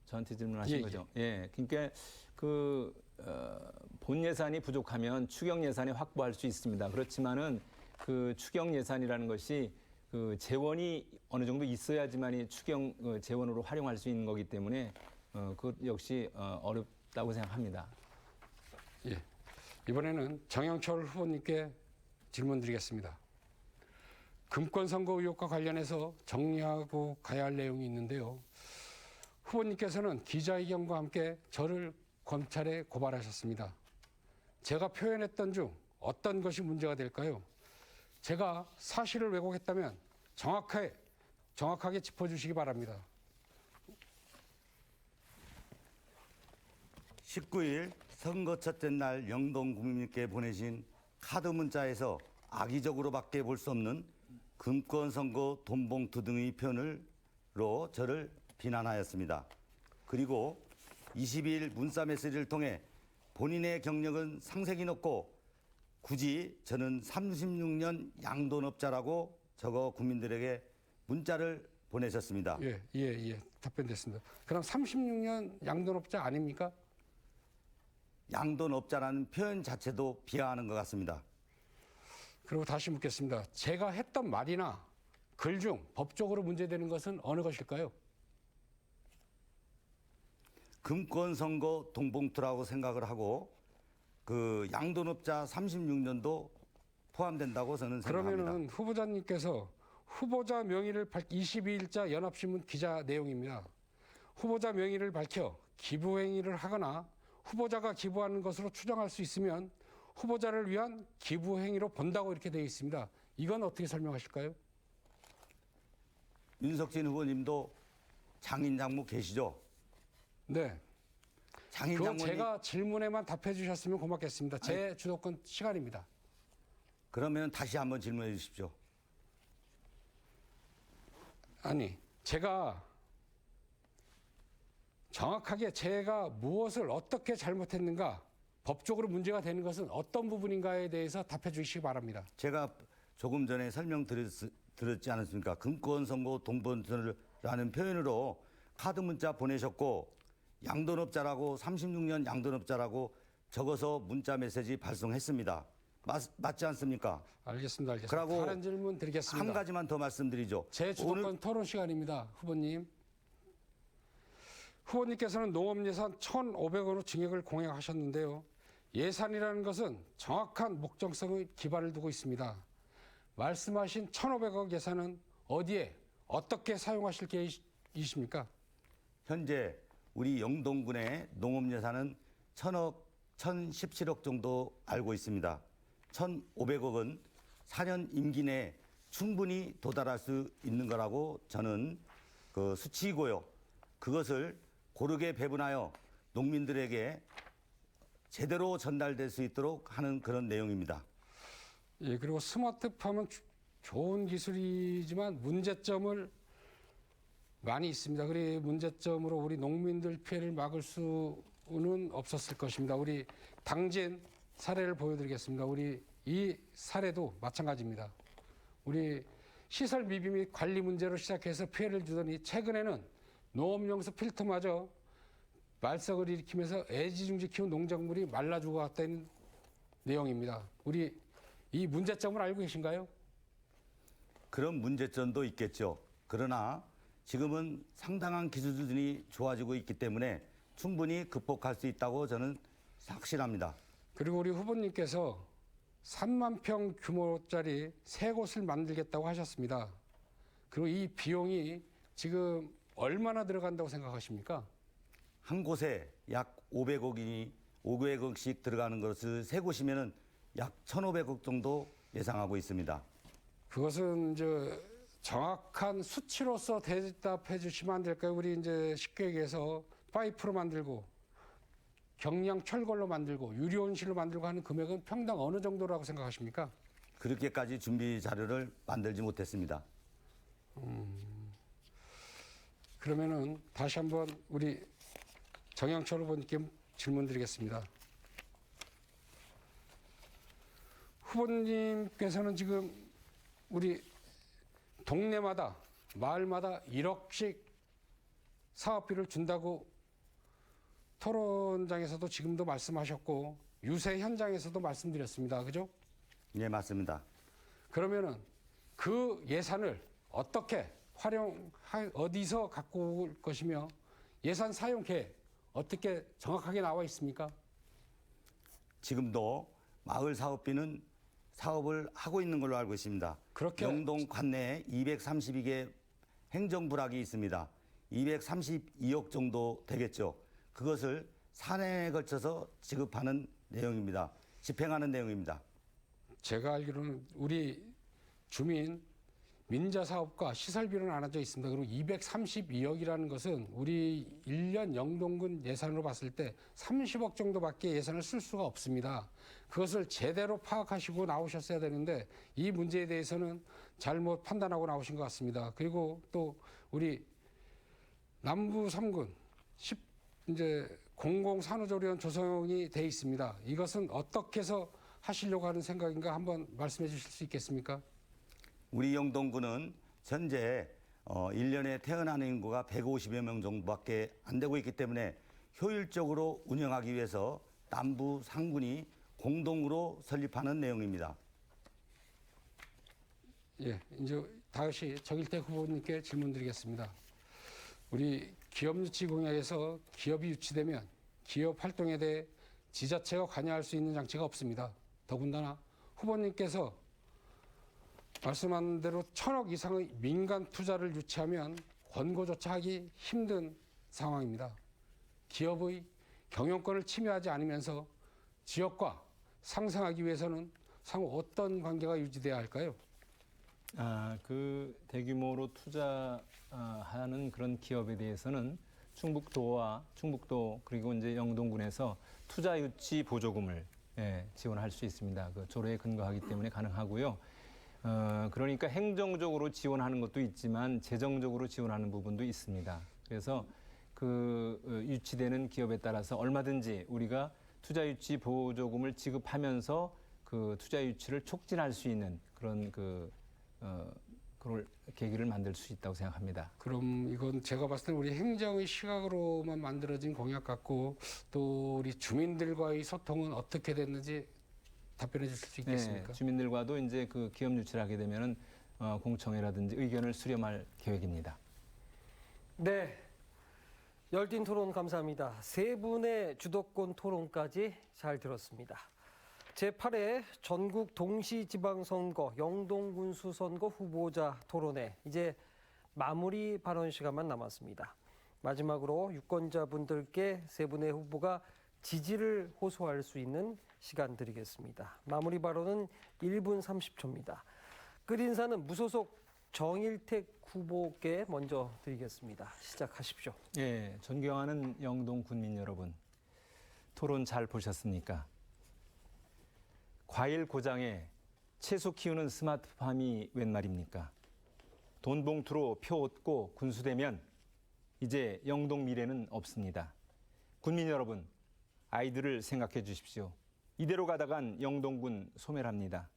Speaker 3: 저한테 질문하신
Speaker 4: 예,
Speaker 3: 거죠. 예, 그러니까 본 예산이 부족하면 추경 예산이 확보할 수 있습니다. 그렇지만은 그 추경 예산이라는 것이 그 재원이 어느 정도 있어야지만이 추경 재원으로 활용할 수 있는 거기 때문에 그 역시 어렵다고 생각합니다.
Speaker 4: 예. 이번에는 정영철 후보님께 질문드리겠습니다. 금권 선거 의혹과 관련해서 정리하고 가야 할 내용이 있는데요. 후보님께서는 기자회견과 함께 저를 검찰에 고발하셨습니다. 제가 표현했던 중 어떤 것이 문제가 될까요? 제가 사실을 왜곡했다면 정확하게 짚어주시기 바랍니다.
Speaker 2: 19일 선거 첫째 날 영동 국민께 보내신 카드 문자에서 악의적으로밖에 볼 수 없는 금권 선거 돈봉투 등의 표현으로 저를 비난하였습니다. 그리고 22일 문자 메시지를 통해 본인의 경력은 상색이 높고 굳이 저는 36년 양돈업자라고 적어 국민들에게 문자를 보내셨습니다.
Speaker 4: 예. 답변됐습니다. 그럼 36년 양돈업자 아닙니까?
Speaker 2: 양돈업자라는 표현 자체도 비하하는 것 같습니다.
Speaker 4: 그리고 다시 묻겠습니다. 제가 했던 말이나 글 중 법적으로 문제되는 것은 어느 것일까요?
Speaker 2: 금권 선거 돈봉투라고 생각을 하고 그 양돈업자 36년도 포함된다고 저는 생각합니다.
Speaker 4: 그러면은 후보자님께서 후보자 명의를 22일자 연합신문 기자 내용입니다. 후보자 명의를 밝혀 기부행위를 하거나 후보자가 기부하는 것으로 추정할 수 있으면 후보자를 위한 기부행위로 본다고 이렇게 되어 있습니다. 이건 어떻게 설명하실까요?
Speaker 2: 윤석진 후보님도 장인 장모 계시죠?
Speaker 4: 네.
Speaker 2: 장인
Speaker 4: 그건
Speaker 2: 장모님
Speaker 4: 제가 질문에만 답해 주셨으면 고맙겠습니다. 제 주도권 시간입니다.
Speaker 2: 그러면 다시 한번 질문해 주십시오.
Speaker 4: 아니, 제가 정확하게 제가 무엇을 어떻게 잘못했는가, 법적으로 문제가 되는 것은 어떤 부분인가에 대해서 답해 주시기 바랍니다.
Speaker 2: 제가 조금 전에 설명드렸지 않았습니까? 금권 선거 돈봉투라는 표현으로 카드 문자 보내셨고 양돈업자라고 36년 양돈업자라고 적어서 문자 메시지 발송했습니다. 맞지 않습니까?
Speaker 4: 알겠습니다.
Speaker 2: 그러고
Speaker 4: 다른 질문 드리겠습니다.
Speaker 2: 한 가지만 더 말씀드리죠.
Speaker 4: 제 주도권
Speaker 2: 오늘
Speaker 4: 토론 시간입니다. 후보님. 후보님께서는 농업예산 1,500원으로 증액을 공약하셨는데요. 예산이라는 것은 정확한 목적성의 기반을 두고 있습니다. 말씀하신 1,500억 예산은 어디에 어떻게 사용하실 계획이십니까?
Speaker 2: 현재 우리 영동군의 농업 예산은 1,017억 정도 알고 있습니다. 1,500억은 4년 임기 내에 충분히 도달할 수 있는 거라고 저는 그 수치이고요. 그것을 고르게 배분하여 농민들에게 제대로 전달될 수 있도록 하는 그런 내용입니다.
Speaker 4: 예, 그리고 스마트팜은 좋은 기술이지만 문제점을 많이 있습니다. 그리 문제점으로 우리 농민들 피해를 막을 수는 없었을 것입니다. 우리 당진 사례를 보여드리겠습니다. 우리 이 사례도 마찬가지입니다. 우리 시설 미비 및 관리 문제로 시작해서 피해를 주더니 최근에는 농업용수 필터마저 말썽을 일으키면서 애지중지 키운 농작물이 말라 죽어갔다는 내용입니다. 우리 이 문제점을 알고 계신가요?
Speaker 2: 그런 문제점도 있겠죠. 그러나 지금은 상당한 기술들이 좋아지고 있기 때문에 충분히 극복할 수 있다고 저는 확신합니다.
Speaker 4: 그리고 우리 후보님께서 3만 평 규모짜리 세 곳을 만들겠다고 하셨습니다. 그리고 이 비용이 지금 얼마나 들어간다고 생각하십니까?
Speaker 2: 한 곳에 약 500억씩 들어가는 것을 세 곳이면은 약 1,500억 정도 예상하고 있습니다.
Speaker 4: 그것은 이제 정확한 수치로서 대답해 주시면 안 될까요? 우리 이제 쉽게 얘기해서 파이프로 만들고 경량 철골로 만들고 유리온실로 만들고 하는 금액은 평당 어느 정도라고 생각하십니까?
Speaker 2: 그렇게까지 준비 자료를 만들지 못했습니다.
Speaker 4: 그러면은 다시 한번 우리 정영철 후보님께 질문 드리겠습니다. 후보님께서는 지금 우리 동네마다 마을마다 1억씩 사업비를 준다고 토론장에서도 지금도 말씀하셨고 유세 현장에서도 말씀드렸습니다. 그죠?
Speaker 2: 예, 맞습니다.
Speaker 4: 그러면은 그 예산을 어떻게 어디서 갖고 올 것이며 예산 사용 계획 어떻게 정확하게 나와 있습니까?
Speaker 2: 지금도 마을 사업비는 사업을 하고 있는 걸로 알고 있습니다.
Speaker 4: 그렇게
Speaker 2: 영동 관내에 232개 행정부락이 있습니다. 232억 정도 되겠죠. 그것을 4년에 걸쳐서 지급하는 내용입니다. 집행하는 내용입니다.
Speaker 4: 제가 알기로는 우리 주민 민자 사업과 시설비로 나눠져 있습니다. 그리고 232억이라는 것은 우리 1년 영동군 예산으로 봤을 때 30억 정도밖에 예산을 쓸 수가 없습니다. 그것을 제대로 파악하시고 나오셨어야 되는데 이 문제에 대해서는 잘못 판단하고 나오신 것 같습니다. 그리고 또 우리 남부 3군 이제 공공산후조리원 조성이 돼 있습니다. 이것은 어떻게 해서 하시려고 하는 생각인가 한번 말씀해 주실 수 있겠습니까?
Speaker 2: 우리 영동군은 현재 1년에 태어나는 인구가 150여 명 정도밖에 안 되고 있기 때문에 효율적으로 운영하기 위해서 남부 상군이 공동으로 설립하는 내용입니다.
Speaker 4: 예, 이제 다시 정일택 후보님께 질문드리겠습니다. 우리 기업유치 공약에서 기업이 유치되면 기업 활동에 대해 지자체가 관여할 수 있는 장치가 없습니다. 더군다나 후보님께서 말씀한 대로 1,000억 이상의 민간 투자를 유치하면 권고조차 하기 힘든 상황입니다. 기업의 경영권을 침해하지 않으면서 지역과 상생하기 위해서는 상호 어떤 관계가 유지돼야 할까요?
Speaker 3: 그 대규모로 투자하는 그런 기업에 대해서는 충북도 그리고 이제 영동군에서 투자 유치 보조금을 지원할 수 있습니다. 그 조례에 근거하기 때문에 가능하고요. 그러니까 행정적으로 지원하는 것도 있지만 재정적으로 지원하는 부분도 있습니다. 그래서 그 유치되는 기업에 따라서 얼마든지 우리가 투자 유치 보조금을 지급하면서 그 투자 유치를 촉진할 수 있는 그런 그럴 계기를 만들 수 있다고 생각합니다.
Speaker 4: 그럼 이건 제가 봤을 때 우리 행정의 시각으로만 만들어진 공약 같고 또 우리 주민들과의 소통은 어떻게 됐는지 답변해 주실 수 있겠습니까?
Speaker 3: 네, 주민들과도 이제 그 기업 유치를 하게 되면은 공청회라든지 의견을 수렴할 계획입니다.
Speaker 1: 네. 열띤 토론 감사합니다. 세 분의 주도권 토론까지 잘 들었습니다. 제8회 전국 동시지방선거 영동군수 선거 후보자 토론회 이제 마무리 발언 시간만 남았습니다. 마지막으로 유권자분들께 세 분의 후보가 지지를 호소할 수 있는 시간 드리겠습니다. 마무리 발언은 1분 30초입니다. 끝인사는 무소속 정일택 후보께 먼저 드리겠습니다. 시작하십시오.
Speaker 3: 예, 존경하는 영동 군민 여러분, 토론 잘 보셨습니까? 과일 고장에 채소 키우는 스마트팜이 웬 말입니까? 돈 봉투로 표 얻고 군수되면 이제 영동 미래는 없습니다. 군민 여러분, 아이들을 생각해 주십시오. 이대로 가다간 영동군 소멸합니다.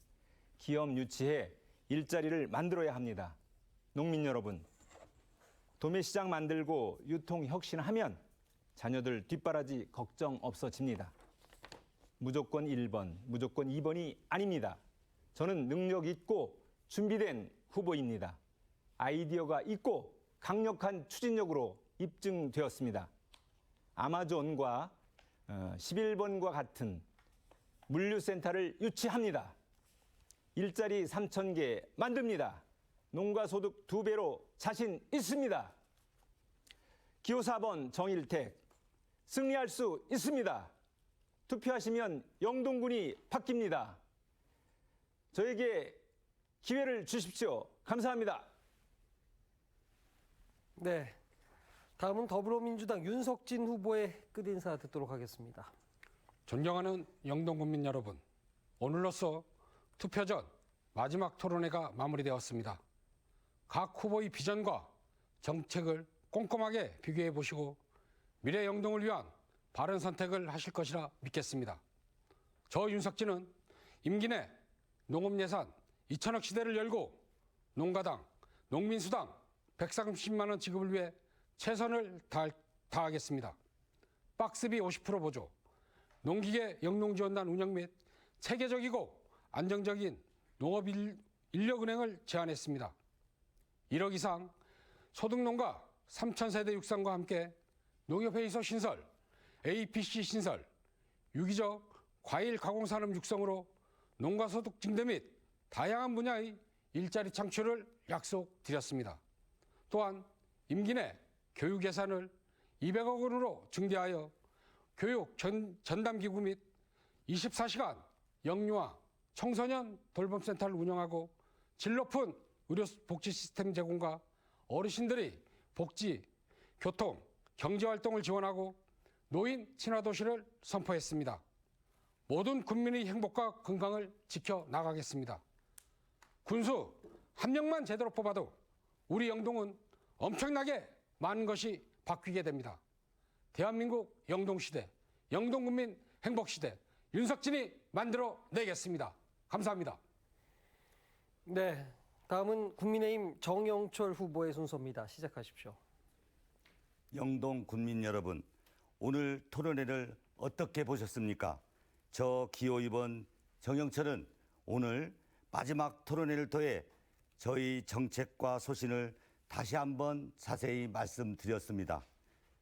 Speaker 3: 기업 유치해 일자리를 만들어야 합니다. 농민 여러분, 도매시장 만들고 유통 혁신하면 자녀들 뒷바라지 걱정 없어집니다. 무조건 1번, 무조건 2번이 아닙니다. 저는 능력 있고 준비된 후보입니다. 아이디어가 있고 강력한 추진력으로 입증되었습니다. 아마존과 11번과 같은 물류센터를 유치합니다. 일자리 3,000개 만듭니다. 농가소득 2배로 자신 있습니다. 기호 4번 정일택 승리할 수 있습니다. 투표하시면 영동군이 바뀝니다. 저에게 기회를 주십시오. 감사합니다.
Speaker 1: 네, 다음은 더불어민주당 윤석진 후보의 끝인사 듣도록 하겠습니다.
Speaker 4: 존경하는 영동군민 여러분, 오늘로써 투표 전 마지막 토론회가 마무리되었습니다. 각 후보의 비전과 정책을 꼼꼼하게 비교해 보시고 미래 영동을 위한 바른 선택을 하실 것이라 믿겠습니다. 저 윤석진은 임기 내 농업예산 2천억 시대를 열고 농가당, 농민수당 130만 원 지급을 위해 최선을 다하겠습니다. 박스비 50% 보조, 농기계 영농지원단 운영 및 체계적이고 안정적인 농업인력은행을 제안했습니다. 1억 이상 소득농가 3,000세대 육성과 함께 농협회의소 신설, APC 신설, 유기적 과일 가공산업 육성으로 농가소득 증대 및 다양한 분야의 일자리 창출을 약속드렸습니다. 또한 임기 내 교육 예산을 200억 원으로 증대하여 교육 전담기구 및 24시간 영유아 청소년 돌봄센터를 운영하고 질 높은 의료 복지 시스템 제공과 어르신들의 복지, 교통, 경제활동을 지원하고 노인 친화도시를 선포했습니다. 모든 국민의 행복과 건강을 지켜나가겠습니다. 군수 한 명만 제대로 뽑아도 우리 영동은 엄청나게 많은 것이 바뀌게 됩니다. 대한민국 영동시대, 영동군민 행복시대, 윤석진이 만들어내겠습니다. 감사합니다.
Speaker 1: 네, 다음은 국민의힘 정영철 후보의 순서입니다. 시작하십시오.
Speaker 2: 영동 군민 여러분, 오늘 토론회를 어떻게 보셨습니까? 저 기호 2번 정영철은 오늘 마지막 토론회를 통해 저희 정책과 소신을 다시 한번 자세히 말씀드렸습니다.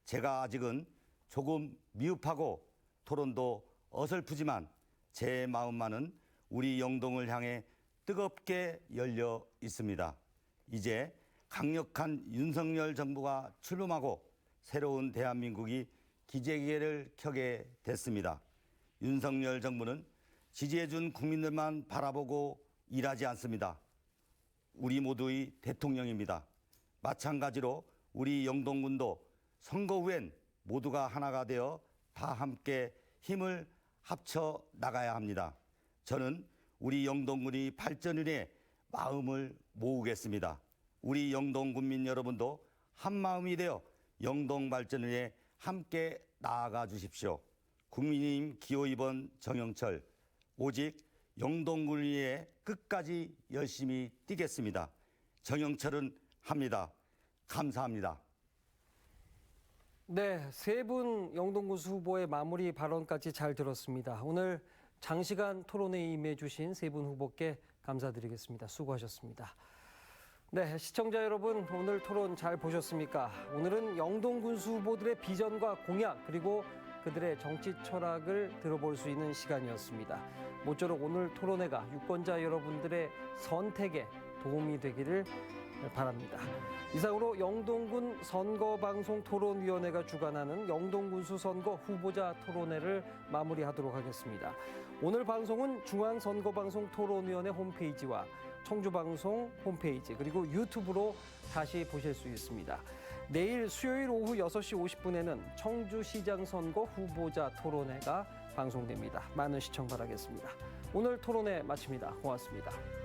Speaker 2: 제가 아직은 조금 미흡하고 토론도 어설프지만 제 마음만은 우리 영동을 향해 뜨겁게 열려 있습니다. 이제 강력한 윤석열 정부가 출범하고 새로운 대한민국이 기재기를 켜게 됐습니다. 윤석열 정부는 지지해준 국민들만 바라보고 일하지 않습니다. 우리 모두의 대통령입니다. 마찬가지로 우리 영동군도 선거 후엔 모두가 하나가 되어 다 함께 힘을 합쳐 나가야 합니다. 저는 우리 영동군이 발전을 위해 마음을 모으겠습니다. 우리 영동군민 여러분도 한마음이 되어 영동 발전을 위해 함께 나아가 주십시오. 국민의힘 기호 2번 정영철, 오직 영동군을 위해 끝까지 열심히 뛰겠습니다. 정영철은 합니다. 감사합니다.
Speaker 1: 네, 세 분 영동군수 후보의 마무리 발언까지 잘 들었습니다. 오늘 장시간 토론회에 임해 주신 세 분 후보께 감사드리겠습니다. 수고하셨습니다. 네, 시청자 여러분, 오늘 토론 잘 보셨습니까? 오늘은 영동군수 후보들의 비전과 공약 그리고 그들의 정치 철학을 들어볼 수 있는 시간이었습니다. 모쪼록 오늘 토론회가 유권자 여러분들의 선택에 도움이 되기를 바랍니다. 이상으로 영동군 선거방송토론위원회가 주관하는 영동군수 선거 후보자 토론회를 마무리하도록 하겠습니다. 오늘 방송은 중앙선거방송토론위원회 홈페이지와 청주방송 홈페이지 그리고 유튜브로 다시 보실 수 있습니다. 내일 수요일 오후 6시 50분에는 청주시장 선거 후보자 토론회가 방송됩니다. 많은 시청 바라겠습니다. 오늘 토론회 마칩니다. 고맙습니다.